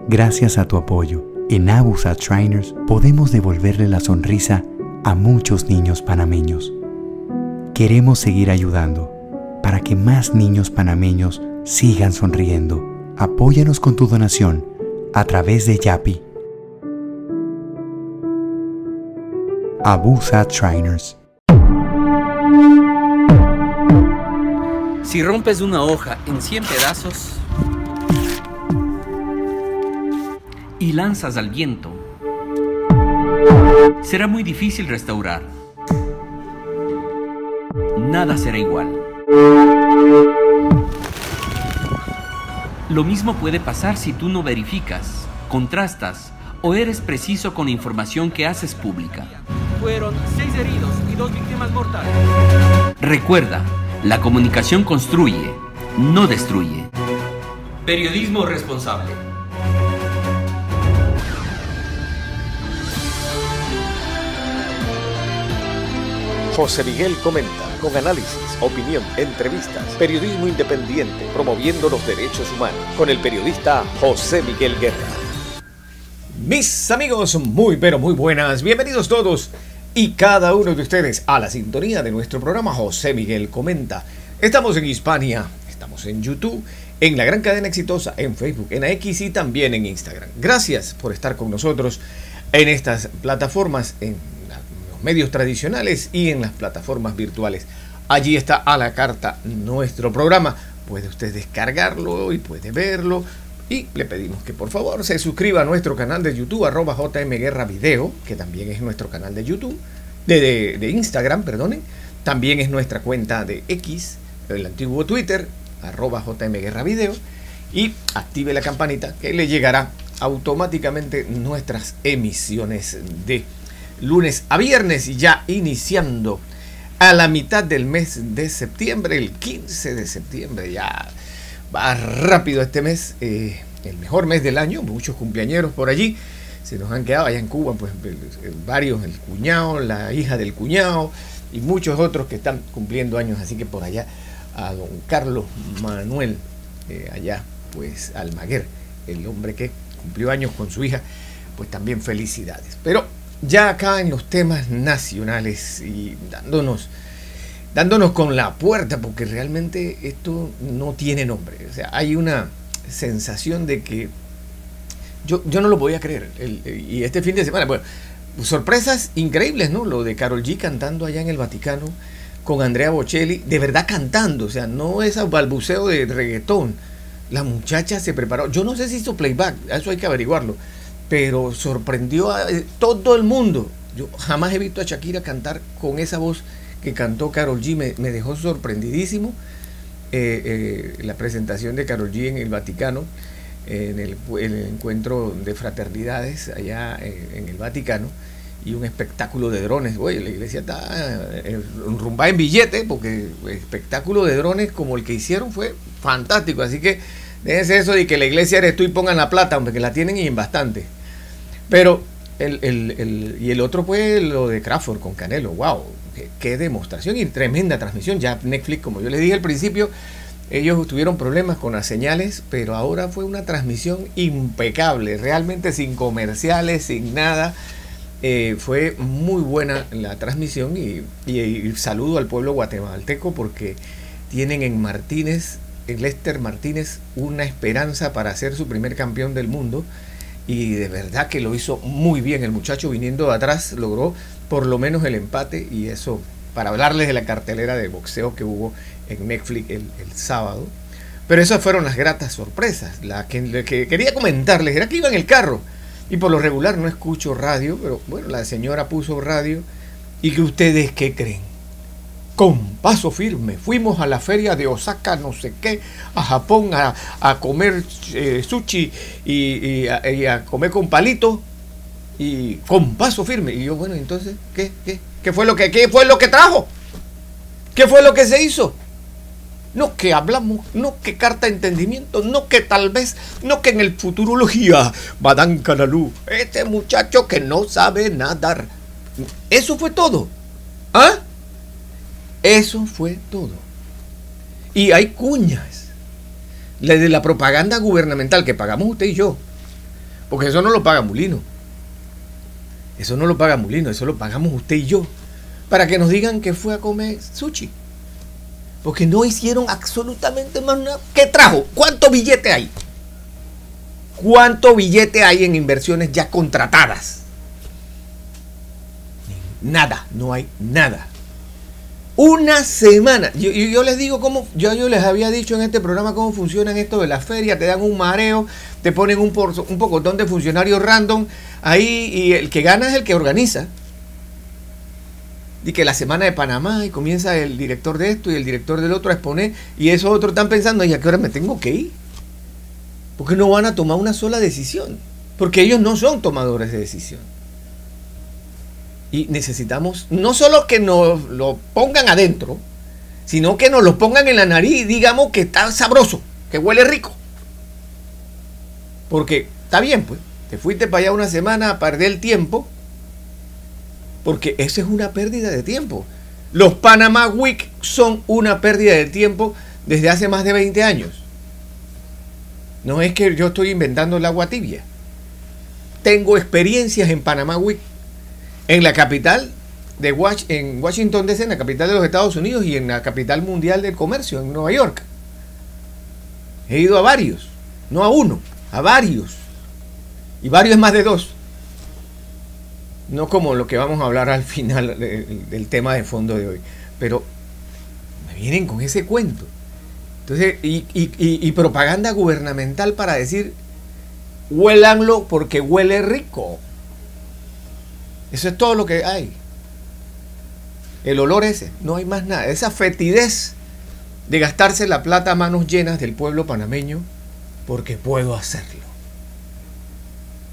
Gracias a tu apoyo, en Abusat Shriners podemos devolverle la sonrisa a muchos niños panameños. Queremos seguir ayudando para que más niños panameños sigan sonriendo. Apóyanos con tu donación a través de Yapi. Abusat Shriners. Si rompes una hoja en 100 pedazos y lanzas al viento, será muy difícil restaurar. Nada será igual. Lo mismo puede pasar si tú no verificas, contrastas o eres preciso con la información que haces pública. Fueron 6 heridos y 2 víctimas mortales. Recuerda, la comunicación construye, no destruye. Periodismo responsable. José Miguel comenta, con análisis, opinión, entrevistas, periodismo independiente, promoviendo los derechos humanos, con el periodista José Miguel Guerra. Mis amigos, muy pero muy buenas, bienvenidos todos y cada uno de ustedes a la sintonía de nuestro programa José Miguel Comenta. Estamos en Hispania, estamos en YouTube, en la gran cadena exitosa, en Facebook, en X y también en Instagram. Gracias por estar con nosotros en estas plataformas, en los medios tradicionales y en las plataformas virtuales. Allí está a la carta nuestro programa. Puede usted descargarlo y puede verlo. Y le pedimos que por favor se suscriba a nuestro canal de YouTube, @JMGuerraVideo, que también es nuestro canal de YouTube, de Instagram, perdonen. También es nuestra cuenta de X, el antiguo Twitter, @JMGuerraVideo. Y active la campanita que le llegará automáticamente nuestras emisiones de lunes a viernes, y ya iniciando a la mitad del mes de septiembre, el 15 de septiembre, ya va rápido este mes, el mejor mes del año. Muchos cumpleañeros por allí se nos han quedado allá en Cuba, pues varios, el cuñado, la hija del cuñado y muchos otros que están cumpliendo años, así que por allá a don Carlos Manuel, allá pues Almaguer, el hombre que cumplió años con su hija, pues también felicidades. Pero ya acá en los temas nacionales y dándonos con la puerta, porque realmente esto no tiene nombre. O sea, hay una sensación de que yo no lo podía creer. Y este fin de semana, bueno, sorpresas increíbles, ¿no? Lo de Karol G cantando allá en el Vaticano con Andrea Bocelli, de verdad cantando, o sea, no es balbuceo de reggaetón. La muchacha se preparó, yo no sé si hizo playback, eso hay que averiguarlo, pero sorprendió a todo el mundo. Yo jamás he visto a Shakira cantar con esa voz que cantó Karol G, me dejó sorprendidísimo. La presentación de Karol G en el Vaticano, en el encuentro de fraternidades allá en el Vaticano, y un espectáculo de drones. Oye, la iglesia está enrumbada en billete, porque el espectáculo de drones como el que hicieron fue fantástico. Así que déjense eso de que la iglesia eres tú y pongan la plata, aunque la tienen y en bastante. Pero el otro fue lo de Crawford con Canelo. Wow, qué demostración y tremenda transmisión. Ya Netflix, como yo les dije al principio, ellos tuvieron problemas con las señales, pero ahora fue una transmisión impecable, realmente sin comerciales, sin nada. Fue muy buena la transmisión, y saludo al pueblo guatemalteco, porque tienen en Lester Martínez, una esperanza para ser su primer campeón del mundo. Y de verdad que lo hizo muy bien el muchacho, viniendo de atrás, logró por lo menos el empate. Y eso, para hablarles de la cartelera de boxeo que hubo en Netflix el sábado. Pero esas fueron las gratas sorpresas. La que quería comentarles era que iba en el carro, y por lo regular no escucho radio, pero bueno, la señora puso radio. ¿Y que ustedes qué creen? Con paso firme fuimos a la feria de Osaka, no sé qué, a Japón, a comer sushi y a comer con palito, y con paso firme. Y yo, bueno, entonces, ¿qué fue lo que trajo? ¿Qué fue lo que se hizo? No que hablamos, no que carta de entendimiento, no que tal vez, no que en el futurología, Badán Canalú, este muchacho que no sabe nadar. Eso fue todo. ¿Ah? Eso fue todo. Y hay cuñas. La de la propaganda gubernamental que pagamos usted y yo. Porque eso no lo paga Mulino. Eso no lo paga Mulino, eso lo pagamos usted y yo. Para que nos digan que fue a comer sushi. Porque no hicieron absolutamente más nada. ¿Qué trajo? ¿Cuánto billete hay? ¿Cuánto billete hay en inversiones ya contratadas? Nada, no hay nada. Una semana. Yo les digo cómo, yo les había dicho en este programa cómo funcionan esto de la feria. Te dan un mareo, te ponen un pocotón de funcionarios random ahí y el que gana es el que organiza. Y que la semana de Panamá y comienza el director de esto y el director del otro a exponer y esos otros están pensando, ¿y a qué hora me tengo que ir? Porque no van a tomar una sola decisión. Porque ellos no son tomadores de decisión. Y necesitamos no solo que nos lo pongan adentro, sino que nos lo pongan en la nariz y digamos que está sabroso, que huele rico. Porque está bien, pues, te fuiste para allá una semana a perder el tiempo, porque eso es una pérdida de tiempo. Los Panama Week son una pérdida de tiempo desde hace más de 20 años. No es que yo estoy inventando el agua tibia. Tengo experiencias en Panama Week. En la capital de en Washington DC, en la capital de los Estados Unidos y en la capital mundial del comercio, en Nueva York. He ido a varios, no a uno, a varios. Y varios es más de 2. No como lo que vamos a hablar al final del tema de fondo de hoy. Pero me vienen con ese cuento. Entonces, y propaganda gubernamental para decir, huélanlo porque huele rico. Eso es todo lo que hay. El olor ese, no hay más nada. Esa fetidez de gastarse la plata a manos llenas del pueblo panameño porque puedo hacerlo.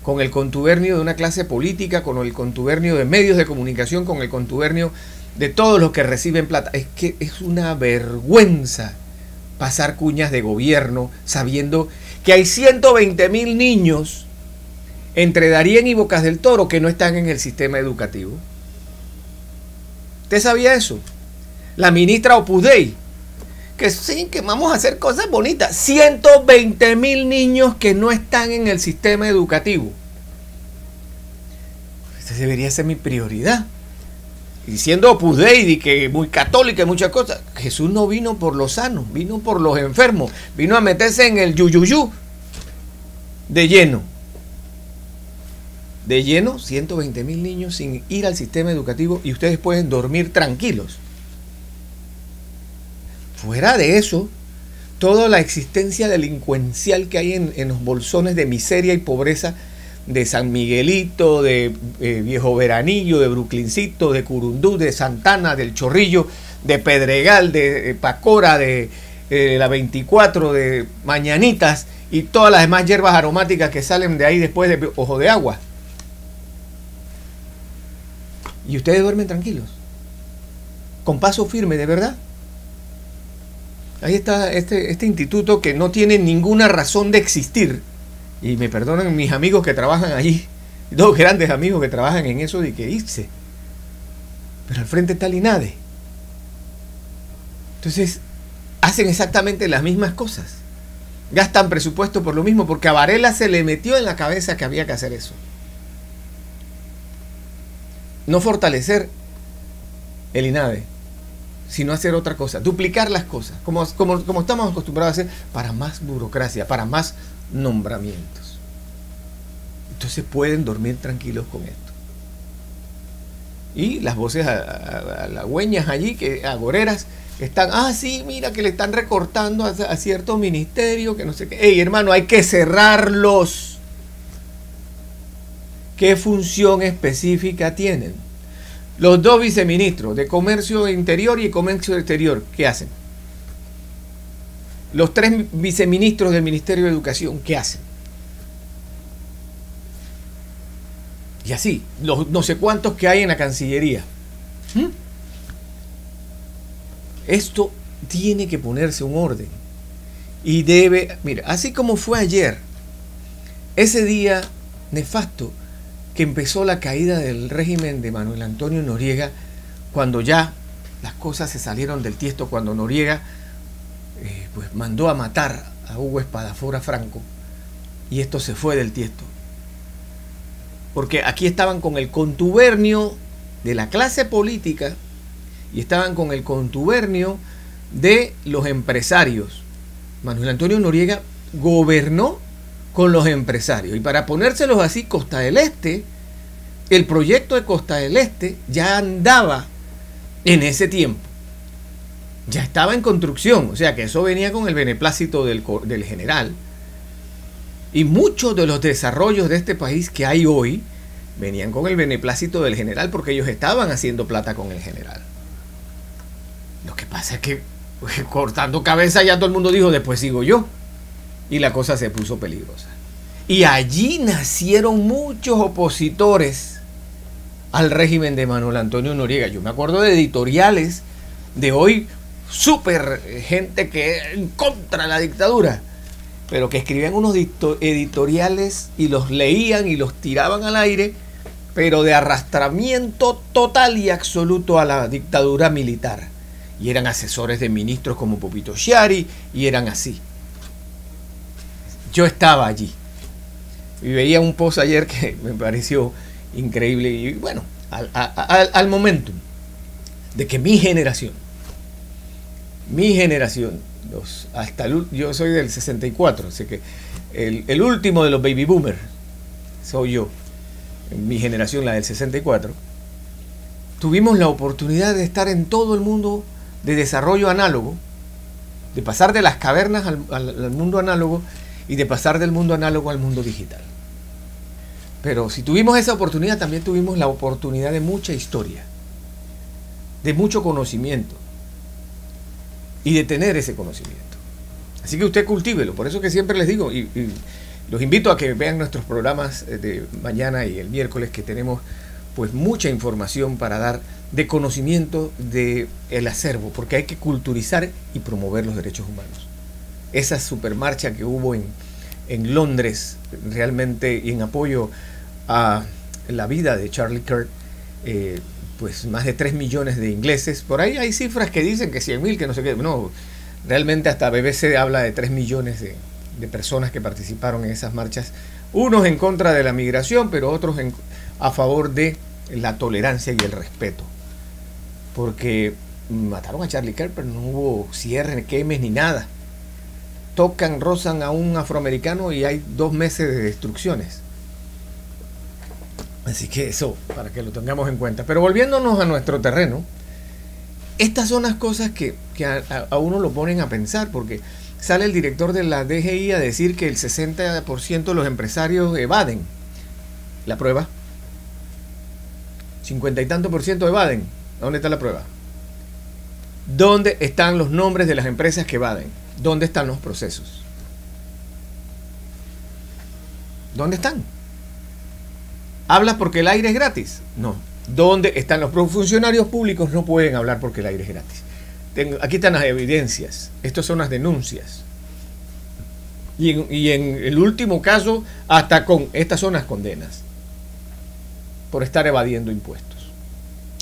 Con el contubernio de una clase política, con el contubernio de medios de comunicación, con el contubernio de todos los que reciben plata. Es que es una vergüenza pasar cuñas de gobierno sabiendo que hay 120.000 niños entre Darién y Bocas del Toro que no están en el sistema educativo. ¿Usted sabía eso? La ministra Opus Dei, que sí, que vamos a hacer cosas bonitas. 120.000 niños que no están en el sistema educativo. Esa debería ser mi prioridad. Y siendo Opus Dei, que muy católica y muchas cosas, Jesús no vino por los sanos, vino por los enfermos, vino a meterse en el yuyuyú de lleno. De lleno, 120.000 niños sin ir al sistema educativo y ustedes pueden dormir tranquilos. Fuera de eso, toda la existencia delincuencial que hay en los bolsones de miseria y pobreza de San Miguelito, de Viejo Veranillo, de Brooklyncito, de Curundú, de Santana, del Chorrillo, de Pedregal, de Pacora, de la 24, de Mañanitas y todas las demás hierbas aromáticas que salen de ahí después de Ojo de Agua. Y ustedes duermen tranquilos, con paso firme, de verdad. Ahí está este instituto que no tiene ninguna razón de existir. Y me perdonan mis amigos que trabajan allí, 2 grandes amigos que trabajan en eso de que irse. Pero al frente está el INADE. Entonces, hacen exactamente las mismas cosas. Gastan presupuesto por lo mismo, porque a Varela se le metió en la cabeza que había que hacer eso. No fortalecer el INADE, sino hacer otra cosa, duplicar las cosas, como estamos acostumbrados a hacer, para más burocracia, para más nombramientos. Entonces pueden dormir tranquilos con esto. Y las voces halagüeñas allí, agoreras, están, sí, mira que le están recortando a cierto ministerio, que no sé qué. Ey, hermano, hay que cerrarlos. ¿Qué función específica tienen? Los 2 viceministros de Comercio Interior y Comercio Exterior, ¿qué hacen? Los 3 viceministros del Ministerio de Educación, ¿qué hacen? Y así, los no sé cuántos que hay en la Cancillería. Esto tiene que ponerse un orden. Y debe, mira, así como fue ayer, ese día nefasto, que empezó la caída del régimen de Manuel Antonio Noriega, cuando ya las cosas se salieron del tiesto, cuando Noriega pues mandó a matar a Hugo Espadafora Franco, y esto se fue del tiesto. porque aquí estaban con el contubernio de la clase política y estaban con el contubernio de los empresarios. Manuel Antonio Noriega gobernó con los empresarios. Y para ponérselos así, Costa del Este, el proyecto de Costa del Este ya andaba en ese tiempo. Ya estaba en construcción. O sea que eso venía con el beneplácito del general. Y muchos de los desarrollos de este país que hay hoy venían con el beneplácito del general, porque ellos estaban haciendo plata con el general. Lo que pasa es que cortando cabeza ya todo el mundo dijo, después sigo yo. Y la cosa se puso peligrosa. Y allí nacieron muchos opositores al régimen de Manuel Antonio Noriega. Yo me acuerdo de editoriales de hoy, súper gente que en contra de la dictadura, pero que escribían unos editoriales y los leían y los tiraban al aire, pero de arrastramiento total y absoluto a la dictadura militar. Y eran asesores de ministros como Popito Chiari, y eran así. Yo estaba allí. Y veía un post ayer que me pareció increíble. Y bueno, al momento de que mi generación, yo soy del 64, así que el último de los baby boomers soy yo, mi generación, la del 64, tuvimos la oportunidad de estar en todo el mundo de desarrollo análogo, de pasar de las cavernas al mundo análogo y de pasar del mundo análogo al mundo digital. Pero si tuvimos esa oportunidad, también tuvimos la oportunidad de mucha historia, de mucho conocimiento y de tener ese conocimiento. Así que usted cultívelo. Por eso que siempre les digo, y los invito a que vean nuestros programas de mañana y el miércoles, que tenemos pues mucha información para dar de conocimiento del acervo, porque hay que culturizar y promover los derechos humanos. Esa supermarcha que hubo en Londres, realmente, y en apoyo a la vida de Charlie Kirk, pues más de 3 millones de ingleses. Por ahí hay cifras que dicen que 100.000, que no sé qué. No, realmente hasta BBC habla de 3 millones de personas que participaron en esas marchas, unos en contra de la migración, pero otros a favor de la tolerancia y el respeto. Porque mataron a Charlie Kirk, pero no hubo cierre, quemes ni nada. Rozan a un afroamericano y hay 2 meses de destrucciones. Así que eso, para que lo tengamos en cuenta. Pero volviéndonos a nuestro terreno, estas son las cosas que a uno lo ponen a pensar, porque sale el director de la DGI a decir que el 60% de los empresarios evaden. La prueba, 50 y tanto % evaden. ¿Dónde está la prueba? ¿Dónde están los nombres de las empresas que evaden? ¿Dónde están los procesos? ¿Dónde están? ¿Hablas porque el aire es gratis? No. ¿Dónde están los funcionarios públicos? No pueden hablar porque el aire es gratis. Aquí están las evidencias. Estas son las denuncias. Y en el último caso, hasta con estas son las condenas por estar evadiendo impuestos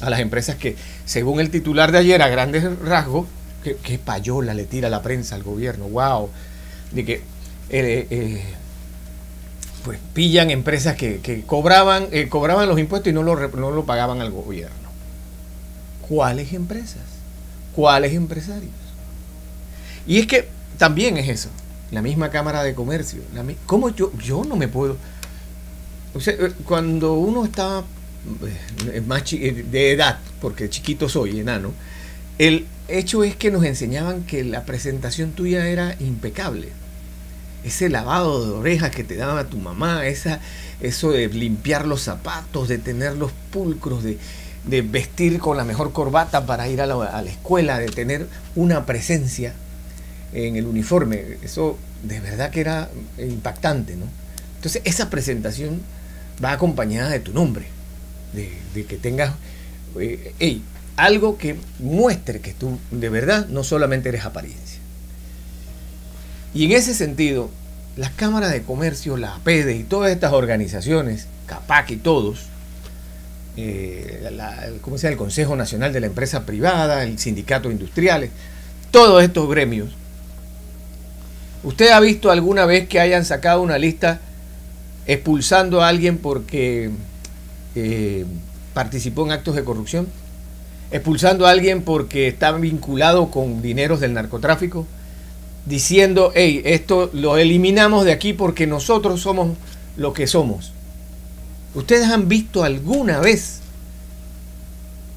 a las empresas que, según el titular de ayer, a grandes rasgos, que payola le tira la prensa al gobierno. Wow. De que pues pillan empresas que cobraban los impuestos y no lo pagaban al gobierno. ¿Cuáles empresas? ¿Cuáles empresarios? Y es que también es eso. La misma Cámara de Comercio. ¿Cómo yo no me puedo? O sea, cuando uno está más de edad, porque chiquito soy, enano, el hecho es que nos enseñaban que la presentación tuya era impecable. Ese lavado de orejas que te daba tu mamá, eso de limpiar los zapatos, de tener los pulcros, de vestir con la mejor corbata para ir a la escuela, de tener una presencia en el uniforme. Eso de verdad que era impactante, ¿no? Entonces esa presentación va acompañada de tu nombre, de que tengas algo que muestre que tú de verdad no solamente eres apariencia. Y en ese sentido, las cámaras de comercio, la APEDE y todas estas organizaciones, CAPAC y todos, ¿cómo se llama? El Consejo Nacional de la Empresa Privada, el Sindicato Industriales, todos estos gremios, ¿usted ha visto alguna vez que hayan sacado una lista expulsando a alguien porque participó en actos de corrupción, expulsando a alguien porque está vinculado con dineros del narcotráfico, diciendo, hey, esto lo eliminamos de aquí porque nosotros somos lo que somos. ¿Ustedes han visto alguna vez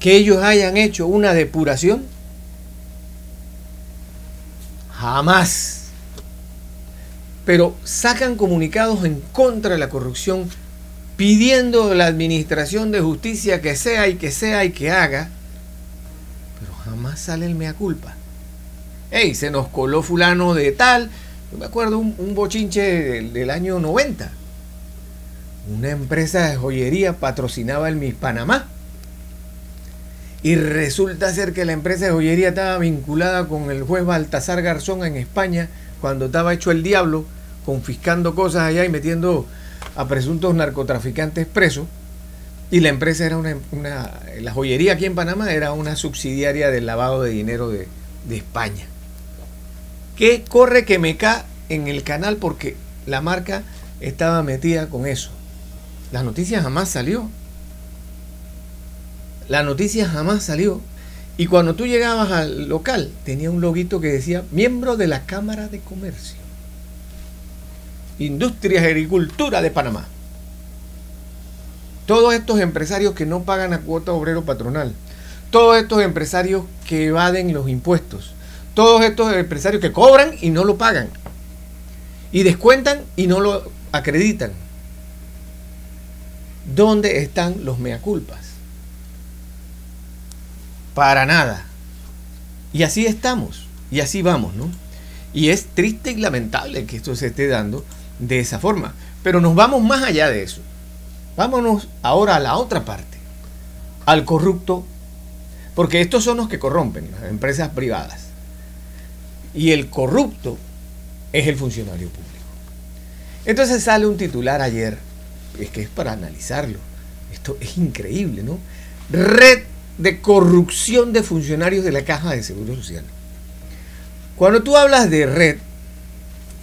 que ellos hayan hecho una depuración? Jamás. Pero sacan comunicados en contra de la corrupción, pidiendo a la administración de justicia que sea y que sea y que haga, pero jamás sale el mea culpa. Hey, se nos coló fulano de tal. Yo me acuerdo un bochinche del año 90. Una empresa de joyería patrocinaba el Miss Panamá. Y resulta ser que la empresa de joyería estaba vinculada con el juez Baltasar Garzón en España, cuando estaba hecho el diablo, confiscando cosas allá y metiendo a presuntos narcotraficantes presos. Y la empresa era la joyería aquí en Panamá era una subsidiaria del lavado de dinero de España. Que corre que me cae en el canal porque la marca estaba metida con eso. La noticia jamás salió. La noticia jamás salió. Y cuando tú llegabas al local, tenía un loguito que decía miembro de la Cámara de Comercio, Industrias y Agricultura de Panamá. Todos estos empresarios que no pagan la cuota obrero patronal, todos estos empresarios que evaden los impuestos, todos estos empresarios que cobran y no lo pagan, y descuentan y no lo acreditan. ¿Dónde están los mea culpas? Para nada. Y así estamos, y así vamos, ¿no? Y es triste y lamentable que esto se esté dando de esa forma. Pero nos vamos más allá de eso. Vámonos ahora a la otra parte, al corrupto, porque estos son los que corrompen, las empresas privadas. Y el corrupto es el funcionario público. Entonces sale un titular ayer, es que es para analizarlo. Esto es increíble, ¿no? Red de corrupción de funcionarios de la Caja de Seguro Social. Cuando tú hablas de red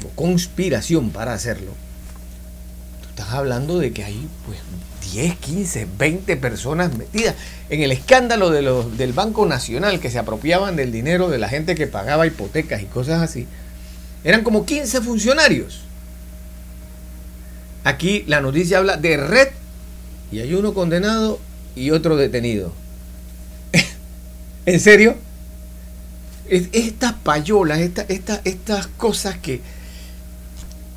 o conspiración para hacerlo, tú estás hablando de que hay pues 10, 15, 20 personas metidas en el escándalo del Banco Nacional, que se apropiaban del dinero de la gente que pagaba hipotecas y cosas así. Eran como 15 funcionarios. Aquí la noticia habla de red y hay uno condenado y otro detenido. ¿En serio? Estas payolas, estas cosas que...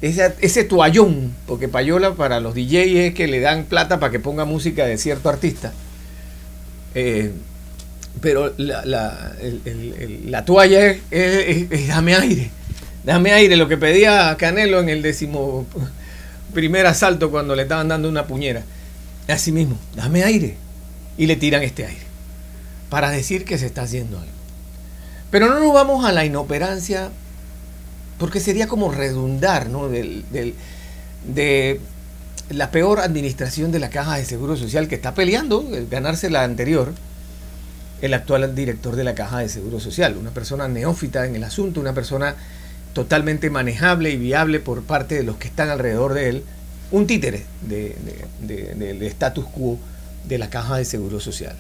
Ese toallón, porque payola para los DJs es que le dan plata para que ponga música de cierto artista. Pero la toalla es dame aire. Dame aire, lo que pedía Canelo en el 11º asalto cuando le estaban dando una puñera. Así mismo, dame aire. Y le tiran este aire para decir que se está haciendo algo. Pero no nos vamos a la inoperancia, porque sería como redundar, ¿no? de la peor administración de la Caja de Seguro Social, que está peleando ganarse la anterior, el actual director de la Caja de Seguro Social, una persona neófita en el asunto, una persona totalmente manejable y viable por parte de los que están alrededor de él, un títere del status quo de la Caja de Seguro Social.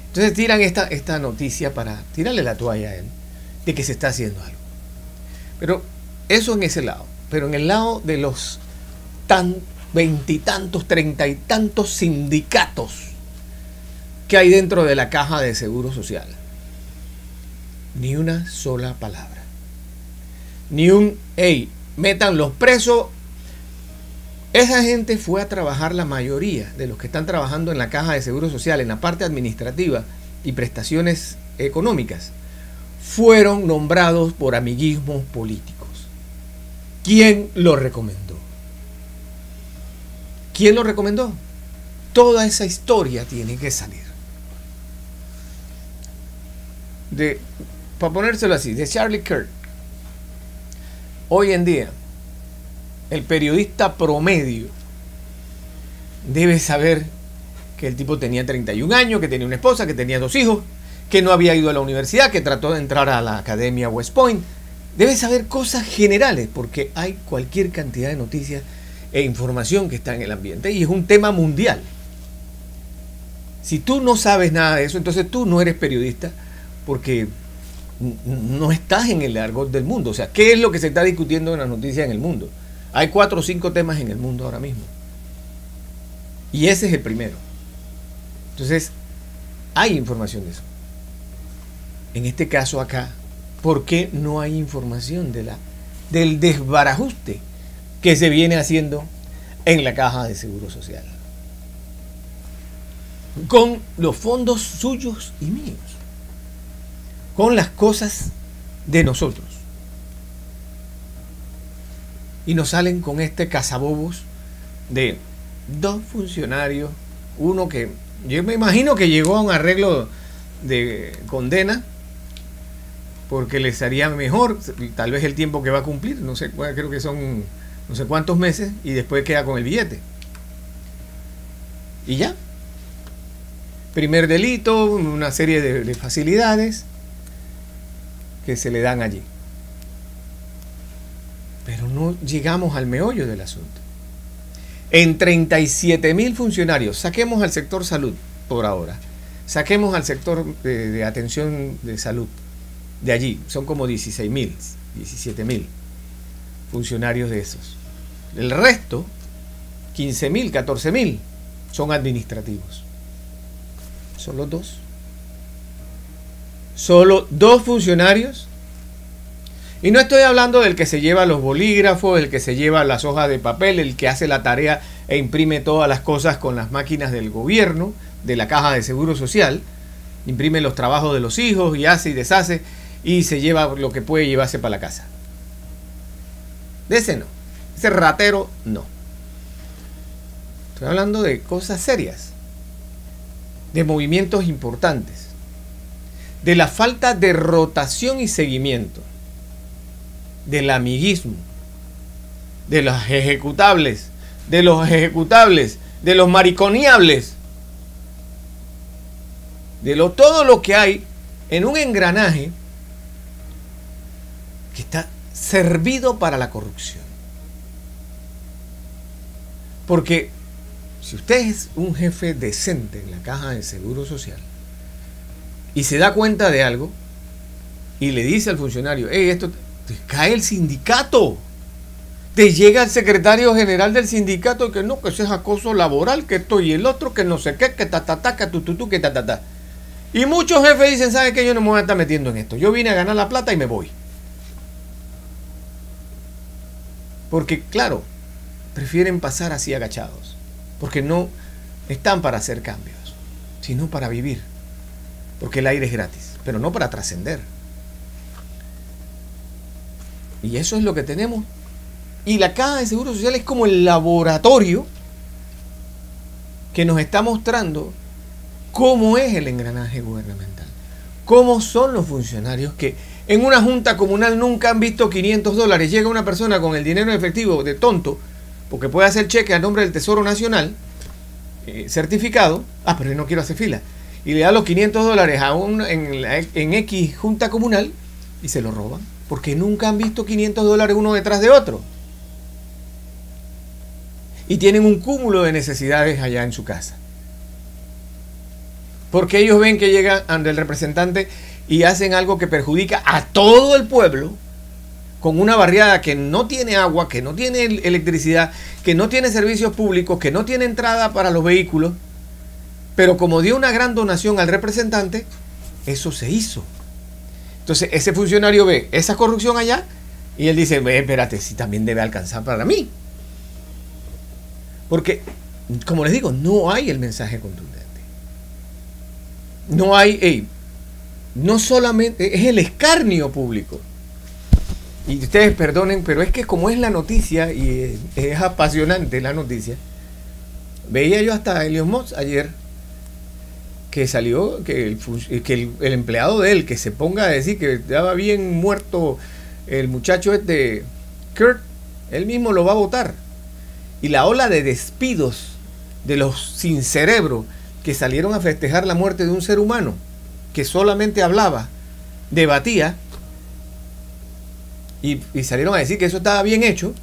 Entonces tiran esta noticia para tirarle la toalla a él de que se está haciendo algo. Pero eso en ese lado. Pero en el lado de los 20 y tantos, 30 y tantos sindicatos que hay dentro de la Caja de Seguro Social, ni una sola palabra. Ni un, hey, métanlos presos. Esa gente fue a trabajar, la mayoría de los que están trabajando en la Caja de Seguro Social, en la parte administrativa y prestaciones económicas, fueron nombrados por amiguismos políticos. ¿Quién lo recomendó? ¿Quién lo recomendó? Toda esa historia tiene que salir. Para ponérselo así, de Charlie Kirk. Hoy en día, el periodista promedio debe saber que el tipo tenía 31 años, que tenía una esposa, que tenía 2 hijos, que no había ido a la universidad, que trató de entrar a la Academia West Point. Debe saber cosas generales, porque hay cualquier cantidad de noticias e información que está en el ambiente, y es un tema mundial. Si tú no sabes nada de eso, entonces tú no eres periodista, porque no estás en el argot del mundo. O sea, ¿qué es lo que se está discutiendo en las noticias en el mundo? Hay 4 o 5 temas en el mundo ahora mismo, y ese es el primero. Entonces, hay información de eso. En este caso acá, ¿por qué no hay información del desbarajuste que se viene haciendo en la Caja de Seguro Social con los fondos suyos y míos, con las cosas de nosotros? Y nos salen con este cazabobos de 2 funcionarios, uno que yo me imagino que llegó a un arreglo de condena porque les haría mejor, tal vez el tiempo que va a cumplir, no sé, creo que son no sé cuántos meses, y después queda con el billete. Y ya. Primer delito, una serie de facilidades que se le dan allí. Pero no llegamos al meollo del asunto. En 37.000 funcionarios, saquemos al sector salud por ahora, saquemos al sector de atención de salud, de allí, son como 16.000, 17.000 funcionarios de esos. El resto, 15.000, 14.000, son administrativos. Solo 2. Solo 2 funcionarios. Y no estoy hablando del que se lleva los bolígrafos, el que se lleva las hojas de papel, el que hace la tarea e imprime todas las cosas con las máquinas del gobierno, de la Caja de Seguro Social, imprime los trabajos de los hijos y hace y deshace y se lleva lo que puede llevarse para la casa. De ese no. Ese ratero no. Estoy hablando de cosas serias, de movimientos importantes, de la falta de rotación y seguimiento, del amiguismo, de los ejecutables, de los mariconiables, de todo lo que hay en un engranaje que está servido para la corrupción. Porque si usted es un jefe decente en la Caja de Seguro Social y se da cuenta de algo y le dice al funcionario, esto, te cae el sindicato, te llega el secretario general del sindicato que no, que eso es acoso laboral, que esto y el otro, que no sé qué, que que tututú, que ta. Y muchos jefes dicen, ¿sabe qué? Yo no me voy a estar metiendo en esto, yo vine a ganar la plata y me voy. Porque claro, prefieren pasar así agachados, porque no están para hacer cambios, sino para vivir, porque el aire es gratis, pero no para trascender. Y eso es lo que tenemos. Y la Caja de Seguro Social es como el laboratorio que nos está mostrando cómo es el engranaje gubernamental, cómo son los funcionarios que en una junta comunal nunca han visto $500. Llega una persona con el dinero en efectivo de tonto, porque puede hacer cheque a nombre del Tesoro Nacional, certificado, pero no quiero hacer fila, y le da los $500 en X junta comunal y se lo roban, porque nunca han visto $500 uno detrás de otro. Y tienen un cúmulo de necesidades allá en su casa. Porque ellos ven que llega ante el representante y hacen algo que perjudica a todo el pueblo, con una barriada que no tiene agua, que no tiene electricidad, que no tiene servicios públicos, que no tiene entrada para los vehículos, pero como dio una gran donación al representante, eso se hizo. Entonces ese funcionario ve esa corrupción allá y él dice, espérate, si también debe alcanzar para mí. Porque, como les digo, no hay el mensaje contundente. No hay, no solamente, es el escarnio público. Y ustedes perdonen, pero es que como es la noticia, y es apasionante la noticia, veía yo hasta Elon Musk ayer, que salió, que el empleado de él, que se ponga a decir que estaba bien muerto el muchacho Kurt, él mismo lo va a votar. Y la ola de despidos de los sin cerebro que salieron a festejar la muerte de un ser humano que solamente hablaba, debatía y salieron a decir que eso estaba bien hecho,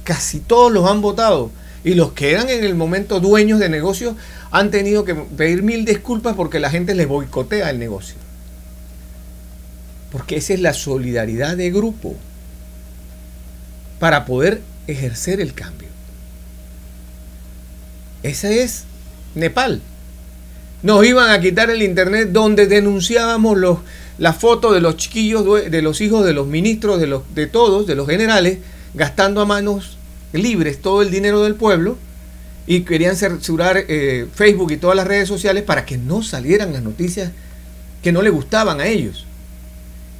Casi todos los han votado. Y los que eran en el momento dueños de negocios han tenido que pedir 1000 disculpas porque la gente les boicotea el negocio. Porque esa es la solidaridad de grupo para poder ejercer el cambio. Ese es Nepal. Nos iban a quitar el internet donde denunciábamos las fotos de los chiquillos, de los hijos de los ministros, de todos, de los generales, gastando a manos libres todo el dinero del pueblo, y querían censurar Facebook y todas las redes sociales para que no salieran las noticias que no le gustaban a ellos.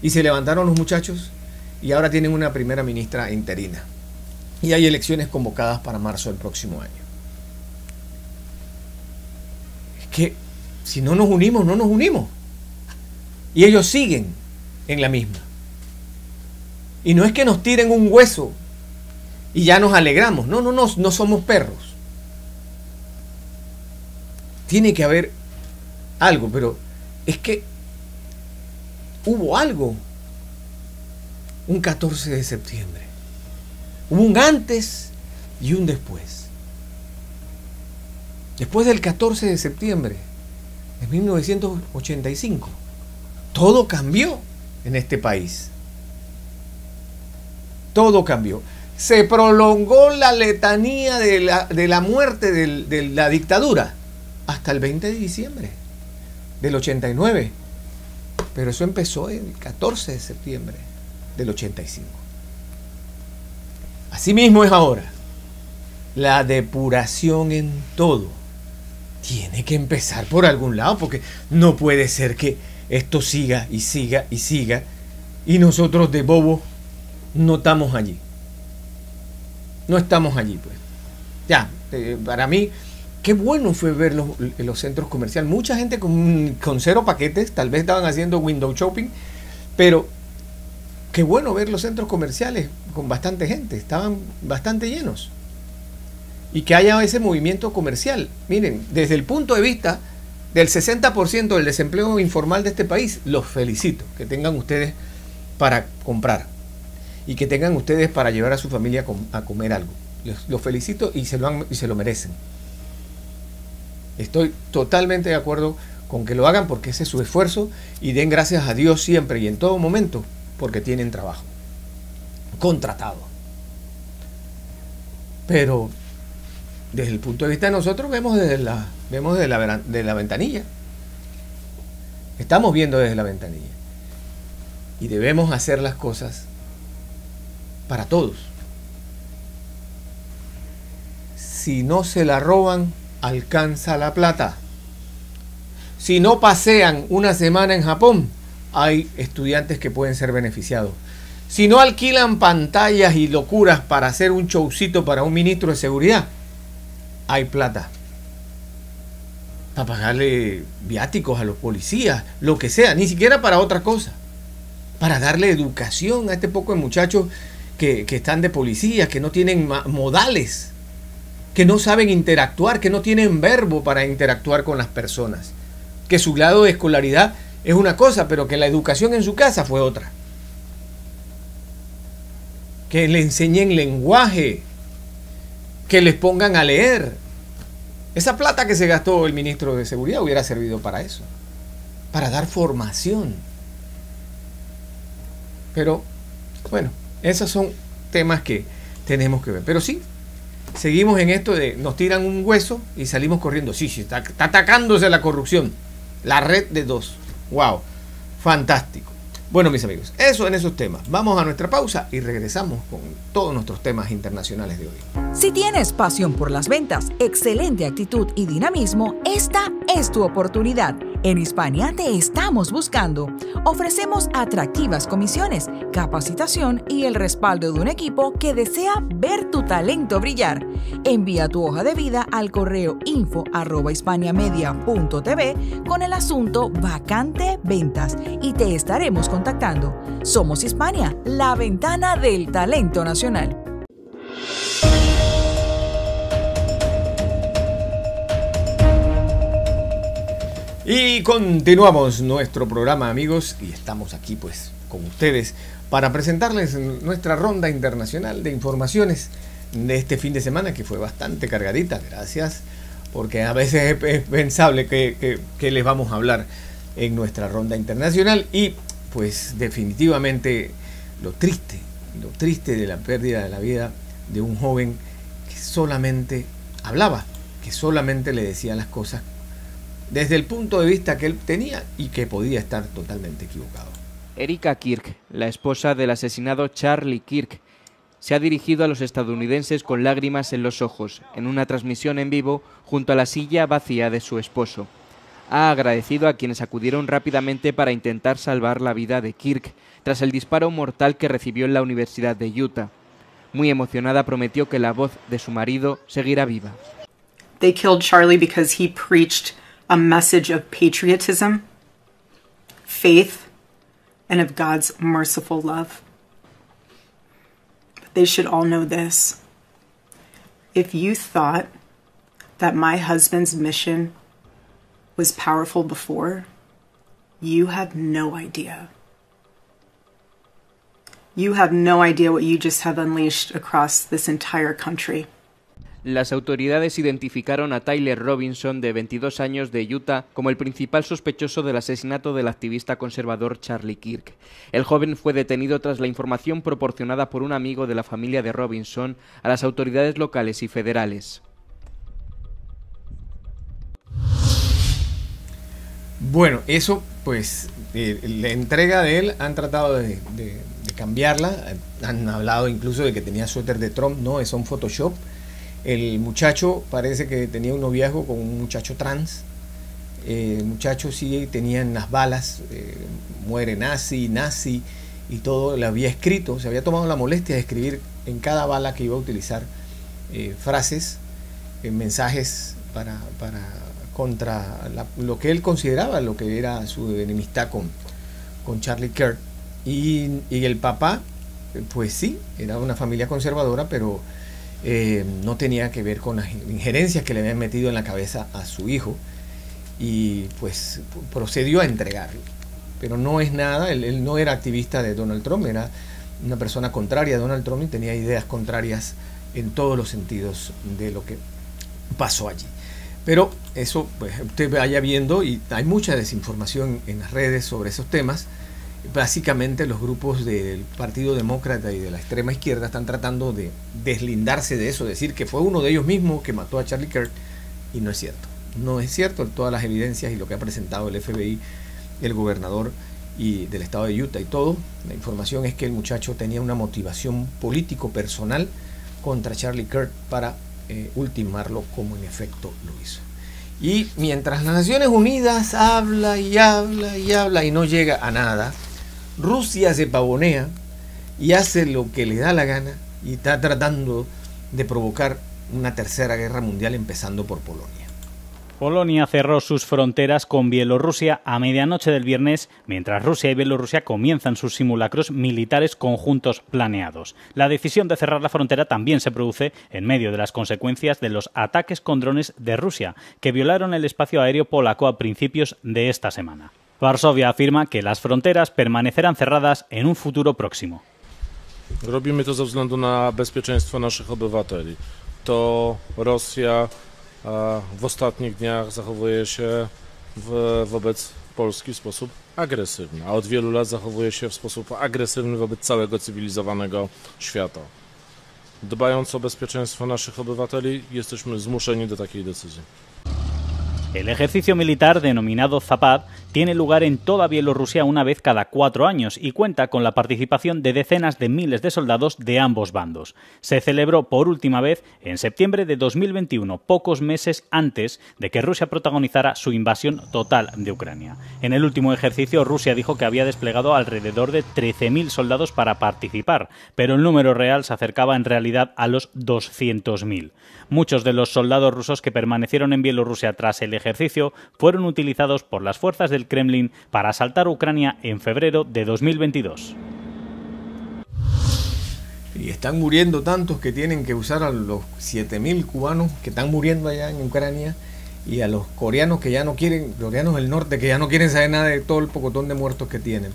Y se levantaron los muchachos y ahora tienen una primera ministra interina. Y hay elecciones convocadas para marzo del próximo año. Es que si no nos unimos, no nos unimos. Y ellos siguen en la misma. Y no es que nos tiren un hueso y ya nos alegramos. No somos perros. Tiene que haber algo, pero es que hubo algo un 14 de septiembre. Hubo un antes y un después. Después del 14 de septiembre de 1985, todo cambió en este país. Todo cambió. Se prolongó la letanía de la muerte de la dictadura hasta el 20 de diciembre del 89. Pero eso empezó el 14 de septiembre del 85. Así mismo es ahora. La depuración en todo tiene que empezar por algún lado, porque no puede ser que esto siga y siga y siga y nosotros de bobos no estamos allí. No estamos allí, pues. Ya, para mí, qué bueno fue ver los centros comerciales. Mucha gente con 0 paquetes, tal vez estaban haciendo window shopping, pero qué bueno ver los centros comerciales con bastante gente, estaban bastante llenos. Y que haya ese movimiento comercial. Miren, desde el punto de vista del 60% del desempleo informal de este país, los felicito. Que tengan ustedes para comprar y que tengan ustedes para llevar a su familia a comer algo. Los felicito y se lo merecen. Estoy totalmente de acuerdo con que lo hagan porque ese es su esfuerzo, y den gracias a Dios siempre y en todo momento porque tienen trabajo contratado. Pero desde el punto de vista de nosotros vemos desde la ventanilla. Estamos viendo desde la ventanilla. Y debemos hacer las cosas para todos. Si no se la roban, alcanza la plata. Si no pasean una semana en Japón, hay estudiantes que pueden ser beneficiados. Si no alquilan pantallas y locuras para hacer un showcito para un ministro de seguridad, hay plata para pagarle viáticos a los policías, lo que sea, ni siquiera para otra cosa, para darle educación a este poco de muchachos que están de policías, que no tienen modales, que no saben interactuar, que no tienen verbo para interactuar con las personas, que su grado de escolaridad es una cosa, pero que la educación en su casa fue otra. Que le enseñen lenguaje, que les pongan a leer. Esa plata que se gastó el ministro de Seguridad hubiera servido para eso, para dar formación. Pero, bueno, esos son temas que tenemos que ver. Pero sí, seguimos en esto de nos tiran un hueso y salimos corriendo. Sí, está atacándose la corrupción. La red de dos. ¡Wow! Fantástico. Bueno, mis amigos, eso en esos temas. Vamos a nuestra pausa y regresamos con todos nuestros temas internacionales de hoy. Si tienes pasión por las ventas, excelente actitud y dinamismo, esta es tu oportunidad. En Hispania te estamos buscando. Ofrecemos atractivas comisiones, capacitación y el respaldo de un equipo que desea ver tu talento brillar. Envía tu hoja de vida al correo info@hispaniamedia.tv con el asunto vacante ventas y te estaremos contactando. Somos Hispania, la ventana del talento nacional. Y continuamos nuestro programa, amigos, y estamos aquí pues con ustedes para presentarles nuestra ronda internacional de informaciones de este fin de semana, que fue bastante cargadita. Gracias, porque a veces es pensable que les vamos a hablar en nuestra ronda internacional. Y pues definitivamente lo triste de la pérdida de la vida de un joven que solamente hablaba, que solamente le decía las cosas desde el punto de vista que él tenía y que podía estar totalmente equivocado. Erika Kirk, la esposa del asesinado Charlie Kirk, se ha dirigido a los estadounidenses con lágrimas en los ojos en una transmisión en vivo junto a la silla vacía de su esposo. Ha agradecido a quienes acudieron rápidamente para intentar salvar la vida de Kirk tras el disparo mortal que recibió en la Universidad de Utah. Muy emocionada prometió que la voz de su marido seguirá viva. They killed Charlie because he preached a message of patriotism, faith, and of God's merciful love. But they should all know this. If you thought that my husband's mission was powerful before, you have no idea. You have no idea what you just have unleashed across this entire country. Las autoridades identificaron a Tyler Robinson, de 22 años, de Utah, como el principal sospechoso del asesinato del activista conservador Charlie Kirk. El joven fue detenido tras la información proporcionada por un amigo de la familia de Robinson a las autoridades locales y federales. Bueno, eso pues la entrega de él han tratado de cambiarla, han hablado incluso de que tenía suéter de Trump. No, es un Photoshop. El muchacho parece que tenía un noviazgo con un muchacho trans. El muchacho sí tenía en las balas, muere nazi y todo, le había escrito, se había tomado la molestia de escribir en cada bala que iba a utilizar frases, mensajes contra lo que él consideraba, lo que era su enemistad con Charlie Kirk. Y el papá, pues sí, era una familia conservadora, pero no tenía que ver con las injerencias que le habían metido en la cabeza a su hijo, y pues procedió a entregarlo. Pero no es nada, él no era activista de Donald Trump, era una persona contraria a Donald Trump y tenía ideas contrarias en todos los sentidos de lo que pasó allí. Pero eso, pues usted vaya viendo, y hay mucha desinformación en las redes sobre esos temas. Básicamente los grupos del Partido Demócrata y de la extrema izquierda están tratando de deslindarse de eso, decir que fue uno de ellos mismos que mató a Charlie Kirk, y no es cierto. No es cierto, todas las evidencias y lo que ha presentado el FBI, el gobernador y del estado de Utah y todo, la información es que el muchacho tenía una motivación político personal contra Charlie Kirk para ultimarlo, como en efecto lo hizo. Y mientras las Naciones Unidas habla y no llega a nada, Rusia se pavonea y hace lo que le da la gana y está tratando de provocar una tercera guerra mundial, empezando por Polonia. Polonia cerró sus fronteras con Bielorrusia a medianoche del viernes, mientras Rusia y Bielorrusia comienzan sus simulacros militares conjuntos planeados. La decisión de cerrar la frontera también se produce en medio de las consecuencias de los ataques con drones de Rusia, que violaron el espacio aéreo polaco a principios de esta semana. Varsovia afirma que las fronteras permanecerán cerradas en un futuro próximo. Robimy to ze względu na bezpieczeństwo naszych obywateli. To Rosja w ostatnich dniach zachowuje się wobec Polski w sposób agresywny, a od wielu lat zachowuje się w sposób agresywny wobec całego cywilizowanego świata. Dbając o bezpieczeństwo naszych obywateli, jesteśmy zmuszeni do takiej decyzji. El ejercicio militar denominado Zapad tiene lugar en toda Bielorrusia una vez cada 4 años y cuenta con la participación de decenas de miles de soldados de ambos bandos. Se celebró por última vez en septiembre de 2021, pocos meses antes de que Rusia protagonizara su invasión total de Ucrania. En el último ejercicio, Rusia dijo que había desplegado alrededor de 13.000 soldados para participar, pero el número real se acercaba en realidad a los 200.000. Muchos de los soldados rusos que permanecieron en Bielorrusia tras el ejercicio fueron utilizados por las fuerzas del Kremlin para asaltar Ucrania en febrero de 2022. Y están muriendo tantos que tienen que usar a los 7.000 cubanos que están muriendo allá en Ucrania, y a los coreanos que ya no quieren, coreanos del norte, que ya no quieren saber nada de todo el pocotón de muertos que tienen.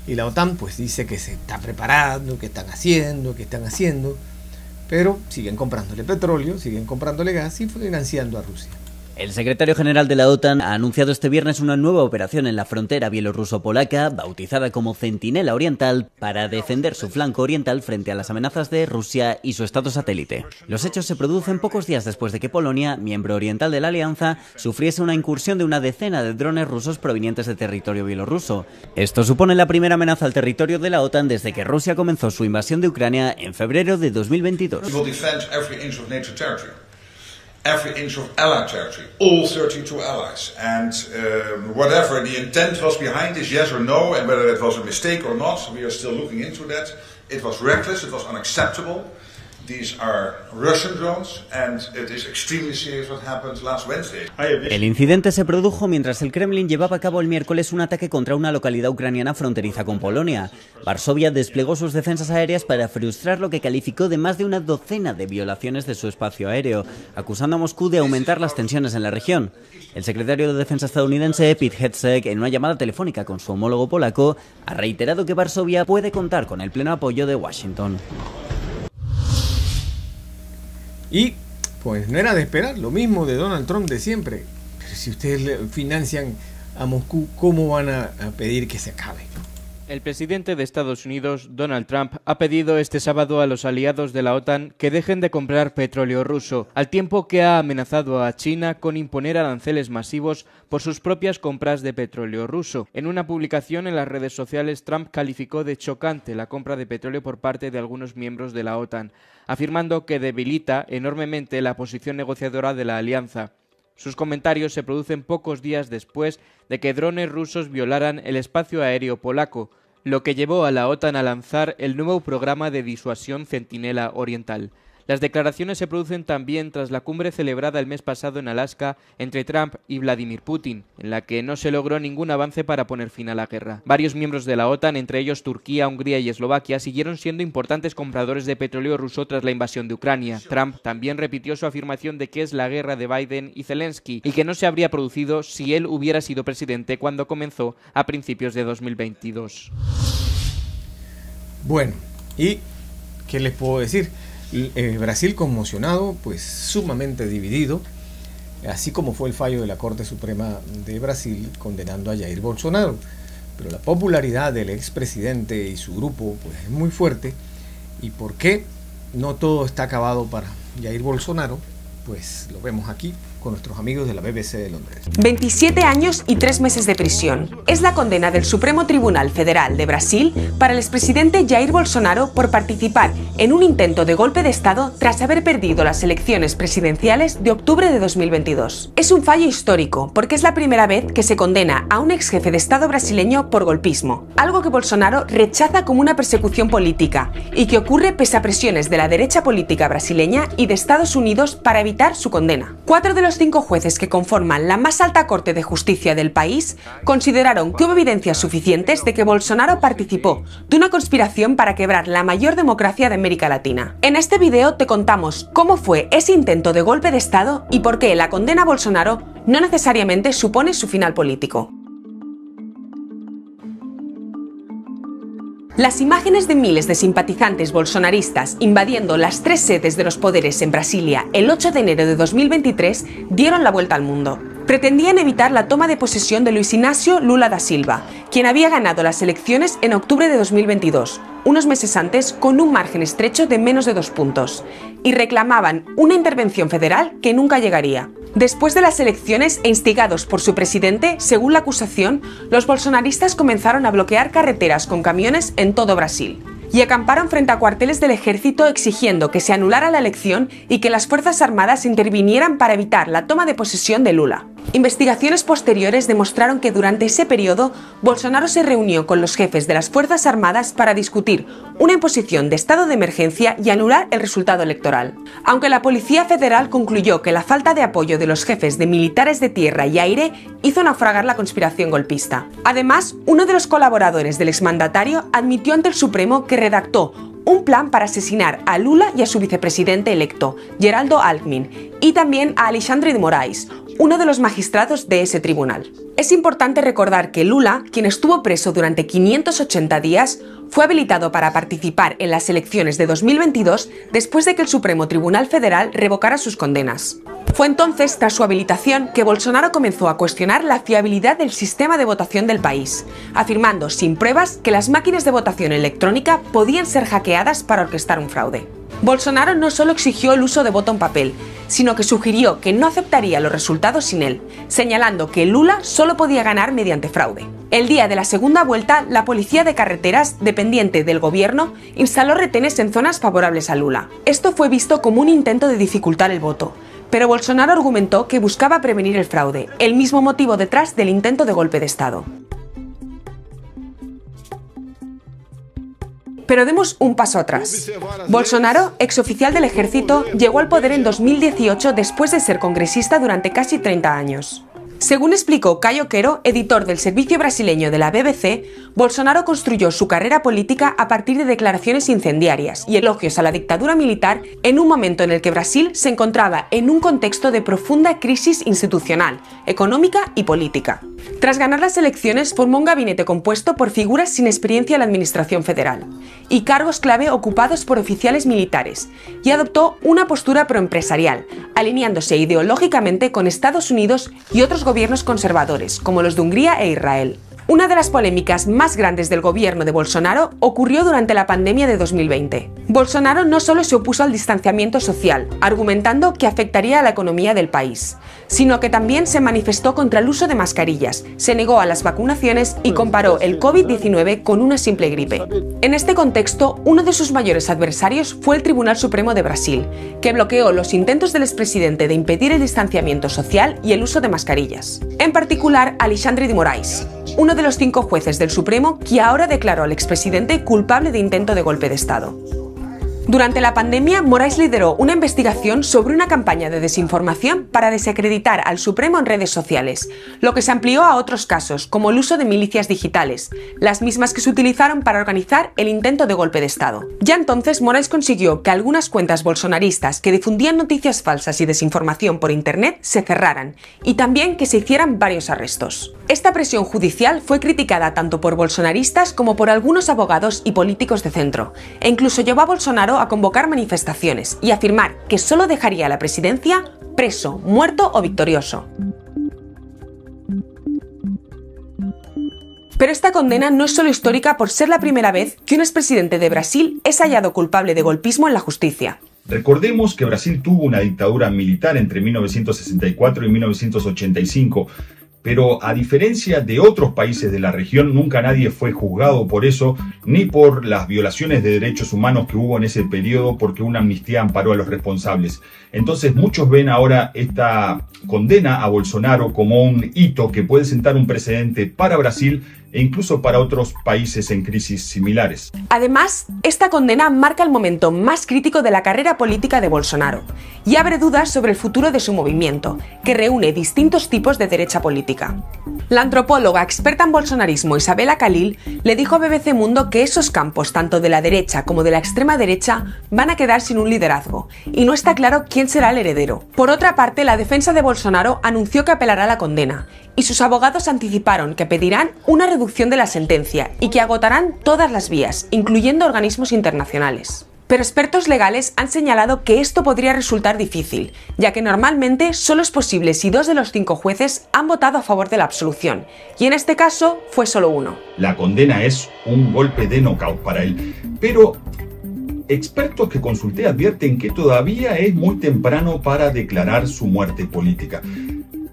Y la OTAN pues dice que se está preparando, que están haciendo, pero siguen comprándole petróleo, siguen comprándole gas y financiando a Rusia. El secretario general de la OTAN ha anunciado este viernes una nueva operación en la frontera bielorruso-polaca, bautizada como Centinela Oriental, para defender su flanco oriental frente a las amenazas de Rusia y su estado satélite. Los hechos se producen pocos días después de que Polonia, miembro oriental de la alianza, sufriese una incursión de una decena de drones rusos provenientes de territorio bielorruso. Esto supone la primera amenaza al territorio de la OTAN desde que Rusia comenzó su invasión de Ucrania en febrero de 2022. Every inch of Allied territory, all 32 allies, and whatever the intent was behind this, yes or no, and whether it was a mistake or not, we are still looking into that. It was reckless, it was unacceptable. These are Russian drones, and it is extremely serious what happened last Wednesday. El incidente se produjo mientras el Kremlin llevaba a cabo el miércoles un ataque contra una localidad ucraniana fronteriza con Polonia. Varsovia desplegó sus defensas aéreas para frustrar lo que calificó de más de una docena de violaciones de su espacio aéreo, acusando a Moscú de aumentar las tensiones en la región. El secretario de Defensa estadounidense, Pete Hegseth, en una llamada telefónica con su homólogo polaco, ha reiterado que Varsovia puede contar con el pleno apoyo de Washington. Y pues no era de esperar, lo mismo de Donald Trump de siempre. Pero si ustedes le financian a Moscú, ¿cómo van a pedir que se acabe? El presidente de Estados Unidos, Donald Trump, ha pedido este sábado a los aliados de la OTAN que dejen de comprar petróleo ruso, al tiempo que ha amenazado a China con imponer aranceles masivos por sus propias compras de petróleo ruso. En una publicación en las redes sociales, Trump calificó de chocante la compra de petróleo por parte de algunos miembros de la OTAN, afirmando que debilita enormemente la posición negociadora de la alianza. Sus comentarios se producen pocos días después de que drones rusos violaran el espacio aéreo polaco, lo que llevó a la OTAN a lanzar el nuevo programa de disuasión Centinela Oriental. Las declaraciones se producen también tras la cumbre celebrada el mes pasado en Alaska entre Trump y Vladimir Putin, en la que no se logró ningún avance para poner fin a la guerra. Varios miembros de la OTAN, entre ellos Turquía, Hungría y Eslovaquia, siguieron siendo importantes compradores de petróleo ruso tras la invasión de Ucrania. Trump también repitió su afirmación de que es la guerra de Biden y Zelensky y que no se habría producido si él hubiera sido presidente cuando comenzó a principios de 2022. Bueno, ¿y qué les puedo decir? Brasil conmocionado, pues sumamente dividido, así como fue el fallo de la Corte Suprema de Brasil condenando a Jair Bolsonaro. Pero la popularidad del expresidente y su grupo pues es muy fuerte. ¿Y por qué no todo está acabado para Jair Bolsonaro? Pues lo vemos aquí con nuestros amigos de la BBC de Londres. 27 años y 3 meses de prisión. Es la condena del Supremo Tribunal Federal de Brasil para el expresidente Jair Bolsonaro por participar en un intento de golpe de Estado tras haber perdido las elecciones presidenciales de octubre de 2022. Es un fallo histórico porque es la primera vez que se condena a un ex jefe de Estado brasileño por golpismo, algo que Bolsonaro rechaza como una persecución política y que ocurre pese a presiones de la derecha política brasileña y de Estados Unidos para evitar su condena. 4 de los 5 jueces que conforman la más alta corte de justicia del país consideraron que hubo evidencias suficientes de que Bolsonaro participó de una conspiración para quebrar la mayor democracia de América Latina. En este video te contamos cómo fue ese intento de golpe de Estado y por qué la condena a Bolsonaro no necesariamente supone su final político. Las imágenes de miles de simpatizantes bolsonaristas invadiendo las 3 sedes de los poderes en Brasilia el 8 de enero de 2023 dieron la vuelta al mundo. Pretendían evitar la toma de posesión de Luiz Inácio Lula da Silva, quien había ganado las elecciones en octubre de 2022, unos meses antes con un margen estrecho de menos de 2 puntos, y reclamaban una intervención federal que nunca llegaría. Después de las elecciones e instigados por su presidente, según la acusación, los bolsonaristas comenzaron a bloquear carreteras con camiones en todo Brasil y acamparon frente a cuarteles del ejército exigiendo que se anulara la elección y que las Fuerzas Armadas intervinieran para evitar la toma de posesión de Lula. Investigaciones posteriores demostraron que durante ese periodo Bolsonaro se reunió con los jefes de las Fuerzas Armadas para discutir una imposición de estado de emergencia y anular el resultado electoral. Aunque la Policía Federal concluyó que la falta de apoyo de los jefes de militares de tierra y aire hizo naufragar la conspiración golpista. Además, uno de los colaboradores del exmandatario admitió ante el Supremo que redactó un plan para asesinar a Lula y a su vicepresidente electo, Geraldo Alckmin, y también a Alexandre de Moraes, uno de los magistrados de ese tribunal. Es importante recordar que Lula, quien estuvo preso durante 580 días, fue habilitado para participar en las elecciones de 2022 después de que el Supremo Tribunal Federal revocara sus condenas. Fue entonces, tras su habilitación, que Bolsonaro comenzó a cuestionar la fiabilidad del sistema de votación del país, afirmando sin pruebas que las máquinas de votación electrónica podían ser hackeadas para orquestar un fraude. Bolsonaro no solo exigió el uso de voto en papel, sino que sugirió que no aceptaría los resultados sin él, señalando que Lula solo podía ganar mediante fraude. El día de la segunda vuelta, la policía de carreteras, dependiente del gobierno, instaló retenes en zonas favorables a Lula. Esto fue visto como un intento de dificultar el voto, pero Bolsonaro argumentó que buscaba prevenir el fraude, el mismo motivo detrás del intento de golpe de Estado. Pero demos un paso atrás. Bolsonaro, exoficial del ejército, llegó al poder en 2018 después de ser congresista durante casi 30 años. Según explicó Caio Quero, editor del servicio brasileño de la BBC, Bolsonaro construyó su carrera política a partir de declaraciones incendiarias y elogios a la dictadura militar en un momento en el que Brasil se encontraba en un contexto de profunda crisis institucional, económica y política. Tras ganar las elecciones, formó un gabinete compuesto por figuras sin experiencia en la administración federal y cargos clave ocupados por oficiales militares, y adoptó una postura proempresarial, alineándose ideológicamente con Estados Unidos y otros gobiernos conservadores, como los de Hungría e Israel. Una de las polémicas más grandes del gobierno de Bolsonaro ocurrió durante la pandemia de 2020. Bolsonaro no solo se opuso al distanciamiento social, argumentando que afectaría a la economía del país, sino que también se manifestó contra el uso de mascarillas, se negó a las vacunaciones y comparó el COVID-19 con una simple gripe. En este contexto, uno de sus mayores adversarios fue el Tribunal Supremo de Brasil, que bloqueó los intentos del expresidente de impedir el distanciamiento social y el uso de mascarillas. En particular, Alexandre de Moraes, uno de los 5 jueces del Supremo que ahora declaró al expresidente culpable de intento de golpe de Estado. Durante la pandemia, Moraes lideró una investigación sobre una campaña de desinformación para desacreditar al Supremo en redes sociales, lo que se amplió a otros casos, como el uso de milicias digitales, las mismas que se utilizaron para organizar el intento de golpe de Estado. Ya entonces, Moraes consiguió que algunas cuentas bolsonaristas que difundían noticias falsas y desinformación por Internet se cerraran, y también que se hicieran varios arrestos. Esta presión judicial fue criticada tanto por bolsonaristas como por algunos abogados y políticos de centro, e incluso llevó a Bolsonaro a convocar manifestaciones y afirmar que solo dejaría la presidencia preso, muerto o victorioso. Pero esta condena no es solo histórica por ser la primera vez que un expresidente de Brasil es hallado culpable de golpismo en la justicia. Recordemos que Brasil tuvo una dictadura militar entre 1964 y 1985, pero a diferencia de otros países de la región, nunca nadie fue juzgado por eso, ni por las violaciones de derechos humanos que hubo en ese periodo, porque una amnistía amparó a los responsables. Entonces muchos ven ahora esta condena a Bolsonaro como un hito que puede sentar un precedente para Brasil e incluso para otros países en crisis similares. Además, esta condena marca el momento más crítico de la carrera política de Bolsonaro y abre dudas sobre el futuro de su movimiento, que reúne distintos tipos de derecha política. La antropóloga experta en bolsonarismo Isabella Khalil le dijo a BBC Mundo que esos campos, tanto de la derecha como de la extrema derecha, van a quedar sin un liderazgo, y no está claro quién será el heredero. Por otra parte, la defensa de Bolsonaro anunció que apelará a la condena, y sus abogados anticiparon que pedirán una reducción de la sentencia y que agotarán todas las vías, incluyendo organismos internacionales. Pero expertos legales han señalado que esto podría resultar difícil, ya que normalmente solo es posible si 2 de los 5 jueces han votado a favor de la absolución, y en este caso fue solo uno. La condena es un golpe de nocaut para él, pero expertos que consulté advierten que todavía es muy temprano para declarar su muerte política.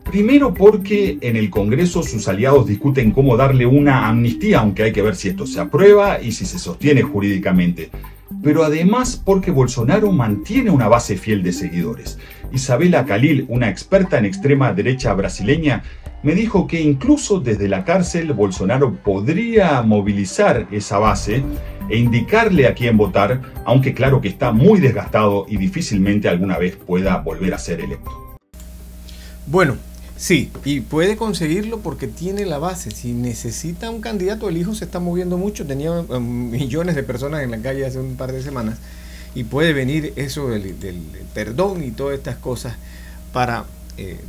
Primero porque en el Congreso sus aliados discuten cómo darle una amnistía, aunque hay que ver si esto se aprueba y si se sostiene jurídicamente. Pero además porque Bolsonaro mantiene una base fiel de seguidores. Isabella Khalil, una experta en extrema derecha brasileña, me dijo que incluso desde la cárcel Bolsonaro podría movilizar esa base e indicarle a quién votar, aunque claro que está muy desgastado y difícilmente alguna vez pueda volver a ser electo. Bueno, sí, y puede conseguirlo porque tiene la base. Si necesita un candidato, el hijo se está moviendo mucho, tenía millones de personas en la calle hace un par de semanas, y puede venir eso del perdón y todas estas cosas para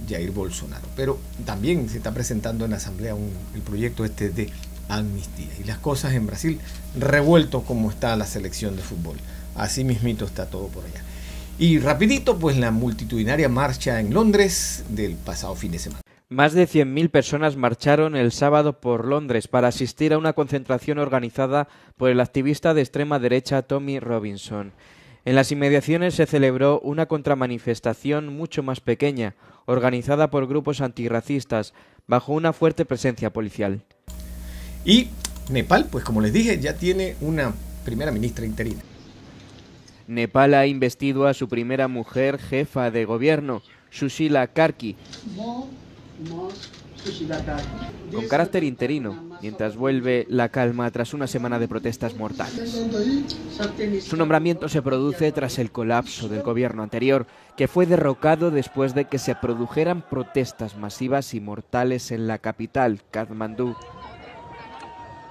Jair Bolsonaro. Pero también se está presentando en la Asamblea el proyecto de amnistía. Y las cosas en Brasil, revuelto como está la selección de fútbol. Así mismito está todo por allá. Y rapidito, pues la multitudinaria marcha en Londres del pasado fin de semana. Más de 100.000 personas marcharon el sábado por Londres para asistir a una concentración organizada por el activista de extrema derecha Tommy Robinson. En las inmediaciones se celebró una contramanifestación mucho más pequeña, organizada por grupos antirracistas, bajo una fuerte presencia policial. Y Nepal, pues como les dije, ya tiene una primera ministra interina. Nepal ha investido a su primera mujer jefa de gobierno, Sushila Karki, con carácter interino, mientras vuelve la calma tras una semana de protestas mortales. Su nombramiento se produce tras el colapso del gobierno anterior, que fue derrocado después de que se produjeran protestas masivas y mortales en la capital, Katmandú.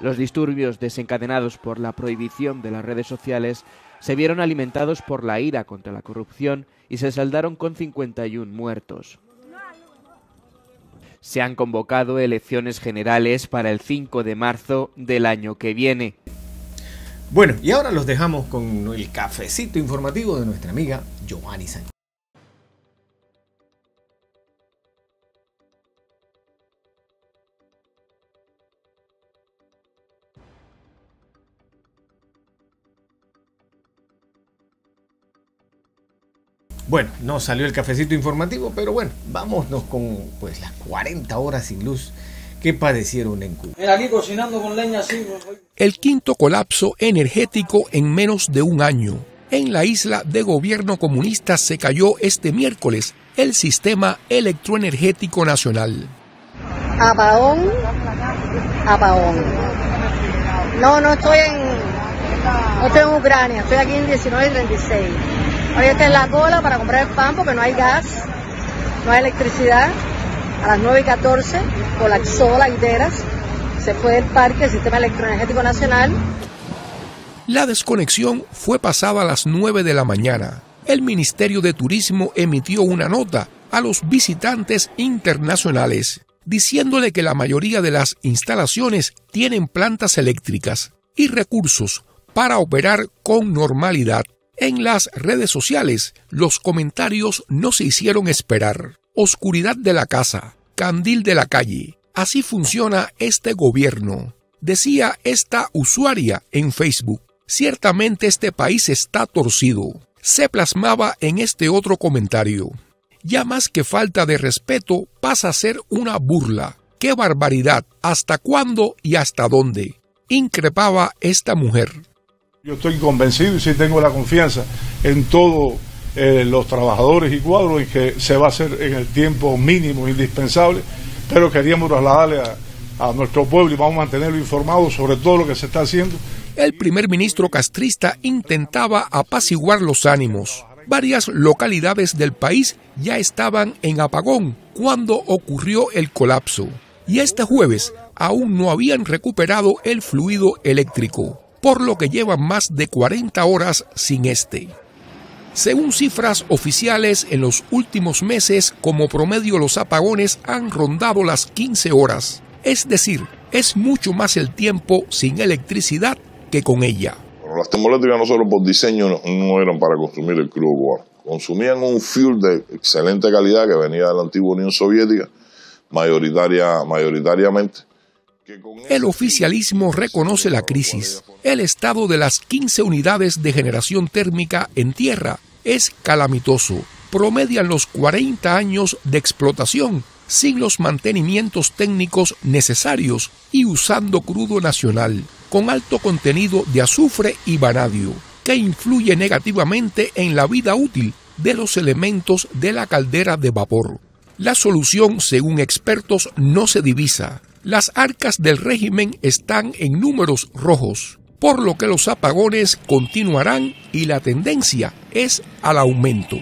Los disturbios desencadenados por la prohibición de las redes sociales se vieron alimentados por la ira contra la corrupción y se saldaron con 51 muertos. Se han convocado elecciones generales para el 5 de marzo del año que viene. Bueno, y ahora los dejamos con el cafecito informativo de nuestra amiga Joanny Sánchez. Bueno, no salió el cafecito informativo, pero bueno, vámonos con pues las 40 horas sin luz que padecieron en Cuba. Aquí cocinando con leña así. El quinto colapso energético en menos de un año. En la isla de gobierno comunista se cayó este miércoles el sistema electroenergético nacional. Apagón. No estoy en Ucrania, estoy aquí en 19:36. Ahora está en la cola para comprar el pan porque no hay gas, no hay electricidad. A las 9:14 colapsó las higueras, se fue del parque el Sistema Electroenergético Nacional. La desconexión fue pasada a las 9 de la mañana. El Ministerio de Turismo emitió una nota a los visitantes internacionales, diciéndole que la mayoría de las instalaciones tienen plantas eléctricas y recursos para operar con normalidad. En las redes sociales, los comentarios no se hicieron esperar. Oscuridad de la casa, candil de la calle. Así funciona este gobierno, decía esta usuaria en Facebook. Ciertamente este país está torcido. Se plasmaba en este otro comentario. Ya más que falta de respeto, pasa a ser una burla. ¡Qué barbaridad! ¿Hasta cuándo y hasta dónde?, increpaba esta mujer. Yo estoy convencido y sí tengo la confianza en todos los trabajadores y cuadros en que se va a hacer en el tiempo mínimo indispensable, pero queríamos trasladarle a nuestro pueblo y vamos a mantenerlo informado sobre todo lo que se está haciendo. El primer ministro castrista intentaba apaciguar los ánimos. Varias localidades del país ya estaban en apagón cuando ocurrió el colapso, y este jueves aún no habían recuperado el fluido eléctrico, por lo que llevan más de 40 horas sin este. Según cifras oficiales, en los últimos meses, como promedio, los apagones han rondado las 15 horas. Es decir, es mucho más el tiempo sin electricidad que con ella. Bueno, las termoeléctricas nosotros por diseño no eran para consumir el crudo cubano. Consumían un fuel de excelente calidad que venía de la antigua Unión Soviética, mayoritariamente. El oficialismo reconoce la crisis. El estado de las 15 unidades de generación térmica en tierra es calamitoso. Promedian los 40 años de explotación sin los mantenimientos técnicos necesarios y usando crudo nacional, con alto contenido de azufre y vanadio, que influye negativamente en la vida útil de los elementos de la caldera de vapor. La solución, según expertos, no se divisa. Las arcas del régimen están en números rojos, por lo que los apagones continuarán y la tendencia es al aumento.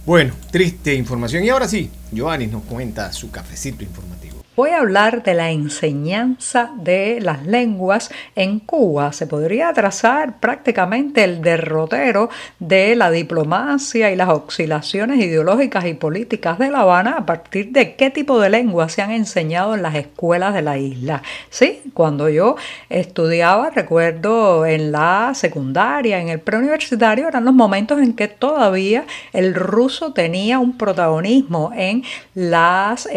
Bueno, triste información. Y ahora sí, Joanny nos cuenta su cafecito informativo. Voy a hablar de la enseñanza de las lenguas en Cuba. Se podría trazar prácticamente el derrotero de la diplomacia y las oscilaciones ideológicas y políticas de La Habana a partir de qué tipo de lenguas se han enseñado en las escuelas de la isla. Sí, cuando yo estudiaba, recuerdo en la secundaria, en el preuniversitario, eran los momentos en que todavía el ruso tenía un protagonismo en las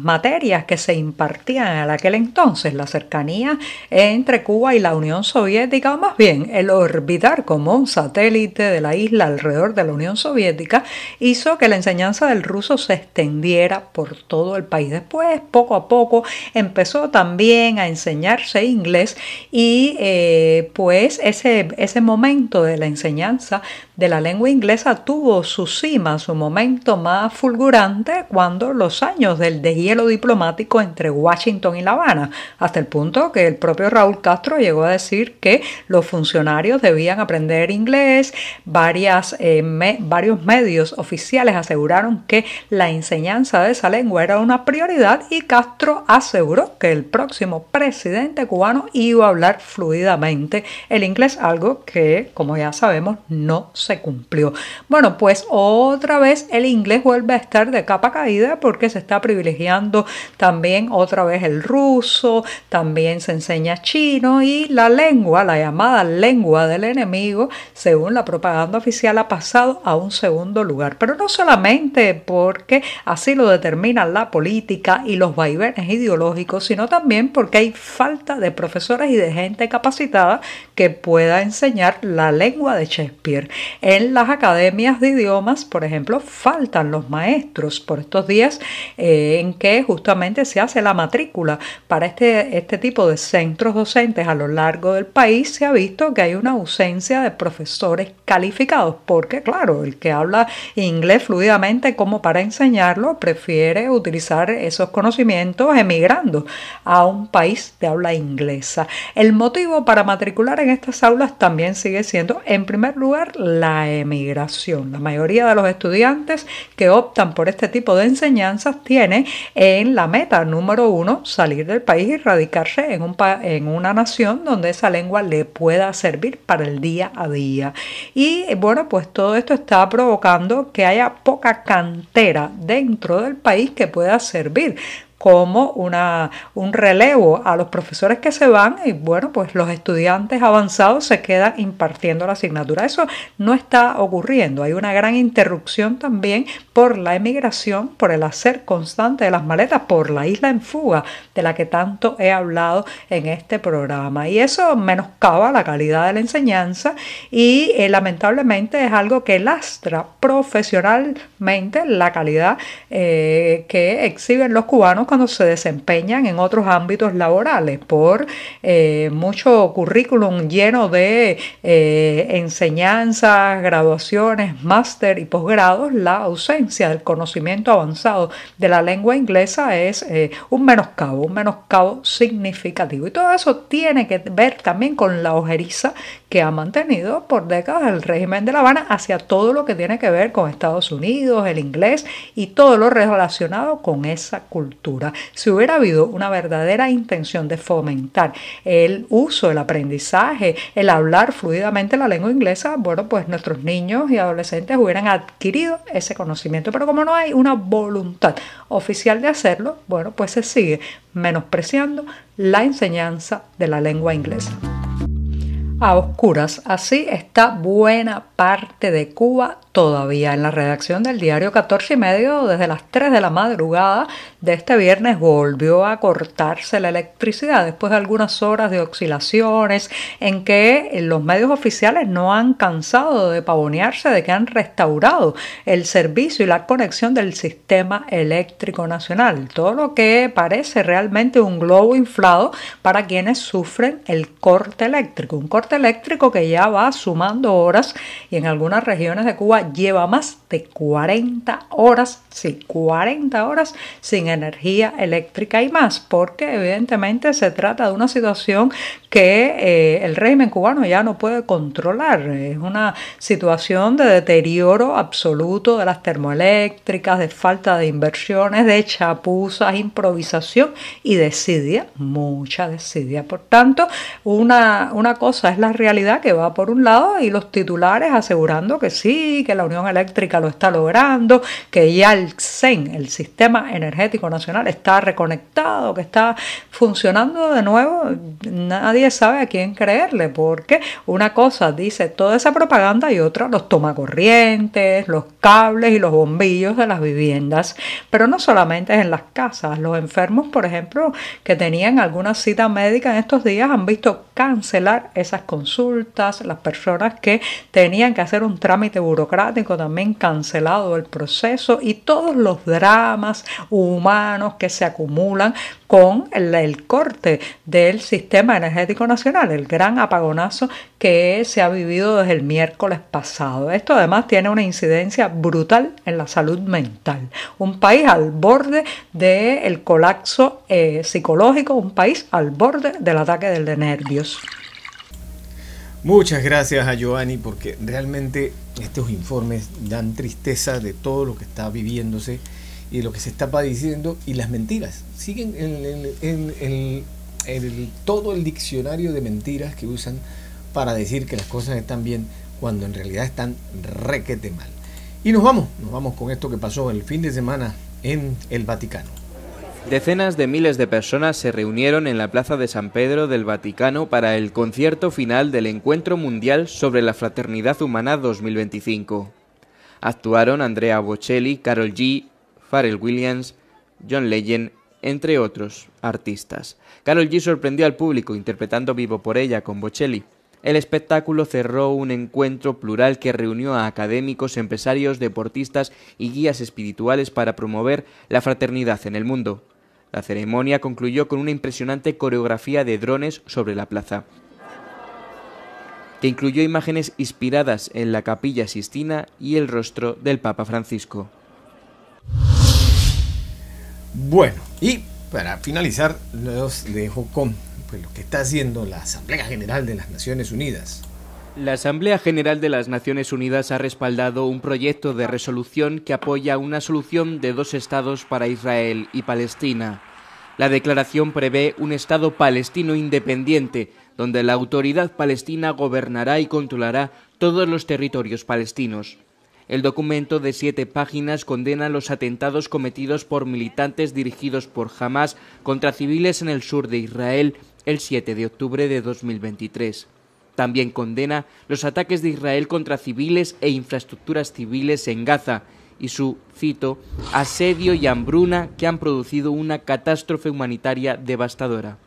materias que se impartían en aquel entonces. La cercanía entre Cuba y la Unión Soviética, o más bien el orbitar como un satélite de la isla alrededor de la Unión Soviética, hizo que la enseñanza del ruso se extendiera por todo el país. Después, poco a poco, empezó también a enseñarse inglés y pues ese momento de la enseñanza de la lengua inglesa tuvo su cima, su momento más fulgurante cuando los años del deshielo diplomático entre Washington y La Habana, hasta el punto que el propio Raúl Castro llegó a decir que los funcionarios debían aprender inglés. Varios medios oficiales aseguraron que la enseñanza de esa lengua era una prioridad y Castro aseguró que el próximo presidente cubano iba a hablar fluidamente el inglés, algo que, como ya sabemos, no se cumplió. Bueno, pues otra vez el inglés vuelve a estar de capa caída porque se está privilegiando también otra vez el ruso, también se enseña chino y la lengua, la llamada lengua del enemigo, según la propaganda oficial, ha pasado a un segundo lugar. Pero no solamente porque así lo determina la política y los vaivenes ideológicos, sino también porque hay falta de profesores y de gente capacitada que pueda enseñar la lengua de Shakespeare. En las academias de idiomas, por ejemplo, faltan los maestros por estos días en que justamente se hace la matrícula para este tipo de centros docentes a lo largo del país. Se ha visto que hay una ausencia de profesores calificados porque, claro, el que habla inglés fluidamente como para enseñarlo prefiere utilizar esos conocimientos emigrando a un país de habla inglesa. El motivo para matricular en estas aulas también sigue siendo, en primer lugar, la emigración. La mayoría de los estudiantes que optan por este tipo de enseñanzas tienen en la meta número 1 salir del país y radicarse en una nación donde esa lengua le pueda servir para el día a día. Y bueno, pues todo esto está provocando que haya poca cantera dentro del país que pueda servir como un relevo a los profesores que se van y bueno, pues los estudiantes avanzados se quedan impartiendo la asignatura. Eso no está ocurriendo. Hay una gran interrupción también por la emigración, por el hacer constante de las maletas, por la isla en fuga de la que tanto he hablado en este programa. Y eso menoscaba la calidad de la enseñanza y lamentablemente es algo que lastra profesionalmente la calidad que exhiben los cubanos cuando se desempeñan en otros ámbitos laborales por mucho currículum lleno de enseñanzas, graduaciones, máster y posgrados. La ausencia del conocimiento avanzado de la lengua inglesa es un menoscabo significativo, y todo eso tiene que ver también con la ojeriza que ha mantenido por décadas el régimen de La Habana hacia todo lo que tiene que ver con Estados Unidos, el inglés y todo lo relacionado con esa cultura. Si hubiera habido una verdadera intención de fomentar el uso, el aprendizaje, el hablar fluidamente la lengua inglesa, bueno, pues nuestros niños y adolescentes hubieran adquirido ese conocimiento. Pero como no hay una voluntad oficial de hacerlo, bueno, pues se sigue menospreciando la enseñanza de la lengua inglesa. A oscuras, así está buena parte de Cuba todavía. En la redacción del diario 14:30, desde las 3 de la madrugada de este viernes, volvió a cortarse la electricidad después de algunas horas de oscilaciones en que los medios oficiales no han cansado de pavonearse de que han restaurado el servicio y la conexión del sistema eléctrico nacional. Todo lo que parece realmente un globo inflado para quienes sufren el corte eléctrico. Un corte corte eléctrico que ya va sumando horas y en algunas regiones de Cuba lleva más de 40 horas, sí, 40 horas sin energía eléctrica y más, porque evidentemente se trata de una situación que el régimen cubano ya no puede controlar. Es una situación de deterioro absoluto de las termoeléctricas, de falta de inversiones, de chapuzas, improvisación y desidia, mucha desidia. Por tanto, una cosa es la realidad que va por un lado y los titulares asegurando que sí, que la Unión Eléctrica lo está logrando, que ya el CEN, el Sistema Energético Nacional, está reconectado, que está funcionando de nuevo. Nadie sabe a quién creerle, porque una cosa dice toda esa propaganda y otra los tomacorrientes, los cables y los bombillos de las viviendas. Pero no solamente es en las casas. Los enfermos, por ejemplo, que tenían alguna cita médica en estos días han visto cancelar esas consultas. Las personas que tenían que hacer un trámite burocrático también cancelado el proceso, y todos los dramas humanos que se acumulan con el corte del sistema energético nacional, el gran apagonazo que se ha vivido desde el miércoles pasado. Esto además tiene una incidencia brutal en la salud mental. Un país al borde del colapso psicológico, un país al borde del ataque de nervios. Muchas gracias a Joanny, porque realmente estos informes dan tristeza de todo lo que está viviéndose y lo que se está padeciendo, y las mentiras siguen en todo el diccionario de mentiras que usan para decir que las cosas están bien cuando en realidad están requete mal. Y nos vamos con esto que pasó el fin de semana en el Vaticano. Decenas de miles de personas se reunieron en la Plaza de San Pedro del Vaticano para el concierto final del Encuentro Mundial sobre la Fraternidad Humana 2025. Actuaron Andrea Bocelli, Karol G, Pharrell Williams, John Legend, entre otros artistas. Karol G sorprendió al público interpretando Vivo por ella con Bocelli. El espectáculo cerró un encuentro plural que reunió a académicos, empresarios, deportistas y guías espirituales para promover la fraternidad en el mundo. La ceremonia concluyó con una impresionante coreografía de drones sobre la plaza, que incluyó imágenes inspiradas en la Capilla Sistina y el rostro del Papa Francisco. Bueno, y para finalizar, los dejo con lo que está haciendo la Asamblea General de las Naciones Unidas. La Asamblea General de las Naciones Unidas ha respaldado un proyecto de resolución que apoya una solución de 2 estados para Israel y Palestina. La declaración prevé un Estado palestino independiente, donde la autoridad palestina gobernará y controlará todos los territorios palestinos. El documento de 7 páginas condena los atentados cometidos por militantes dirigidos por Hamás contra civiles en el sur de Israel el 7 de octubre de 2023. También condena los ataques de Israel contra civiles e infraestructuras civiles en Gaza y su, cito, asedio y hambruna que han producido una catástrofe humanitaria devastadora.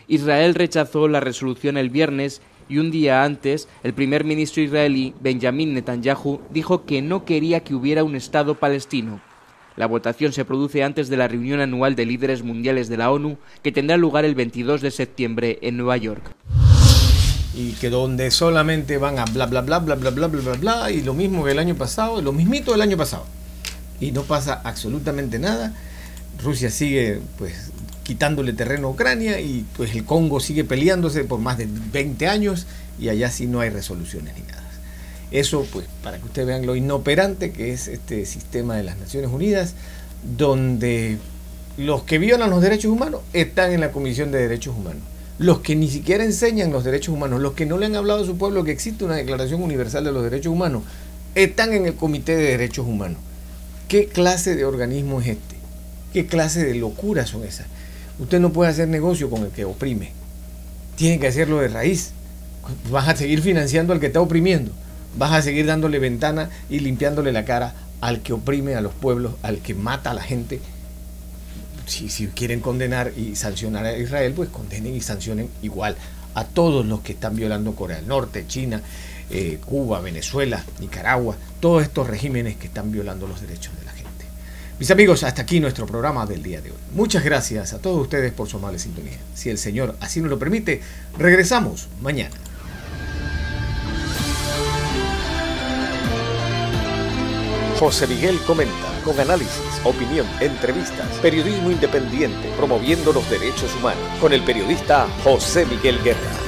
Israel rechazó la resolución el viernes y un día antes el primer ministro israelí Benjamin Netanyahu dijo que no quería que hubiera un Estado palestino. La votación se produce antes de la reunión anual de líderes mundiales de la ONU, que tendrá lugar el 22 de septiembre en Nueva York. Y que donde solamente van a bla bla bla bla bla bla bla bla bla, y lo mismo que el año pasado, lo mismito del año pasado, y no pasa absolutamente nada. Rusia sigue pues quitándole terreno a Ucrania, y pues el Congo sigue peleándose por más de 20 años, y allá sí no hay resoluciones ni nada. Eso pues para que ustedes vean lo inoperante que es este sistema de las Naciones Unidas, donde los que violan los derechos humanos están en la Comisión de Derechos Humanos. Los que ni siquiera enseñan los derechos humanos, los que no le han hablado a su pueblo que existe una Declaración Universal de los Derechos Humanos, están en el Comité de Derechos Humanos. ¿Qué clase de organismo es este? ¿Qué clase de locuras son esas? Usted no puede hacer negocio con el que oprime. Tiene que hacerlo de raíz. Vas a seguir financiando al que está oprimiendo. Vas a seguir dándole ventana y limpiándole la cara al que oprime a los pueblos, al que mata a la gente. Si quieren condenar y sancionar a Israel, pues condenen y sancionen igual a todos los que están violando Corea del Norte, China, Cuba, Venezuela, Nicaragua, todos estos regímenes que están violando los derechos de la gente. Mis amigos, hasta aquí nuestro programa del día de hoy. Muchas gracias a todos ustedes por su amable sintonía. Si el Señor así nos lo permite, regresamos mañana. José Miguel comenta, con análisis, opinión, entrevistas, periodismo independiente, promoviendo los derechos humanos, con el periodista José Miguel Guerra.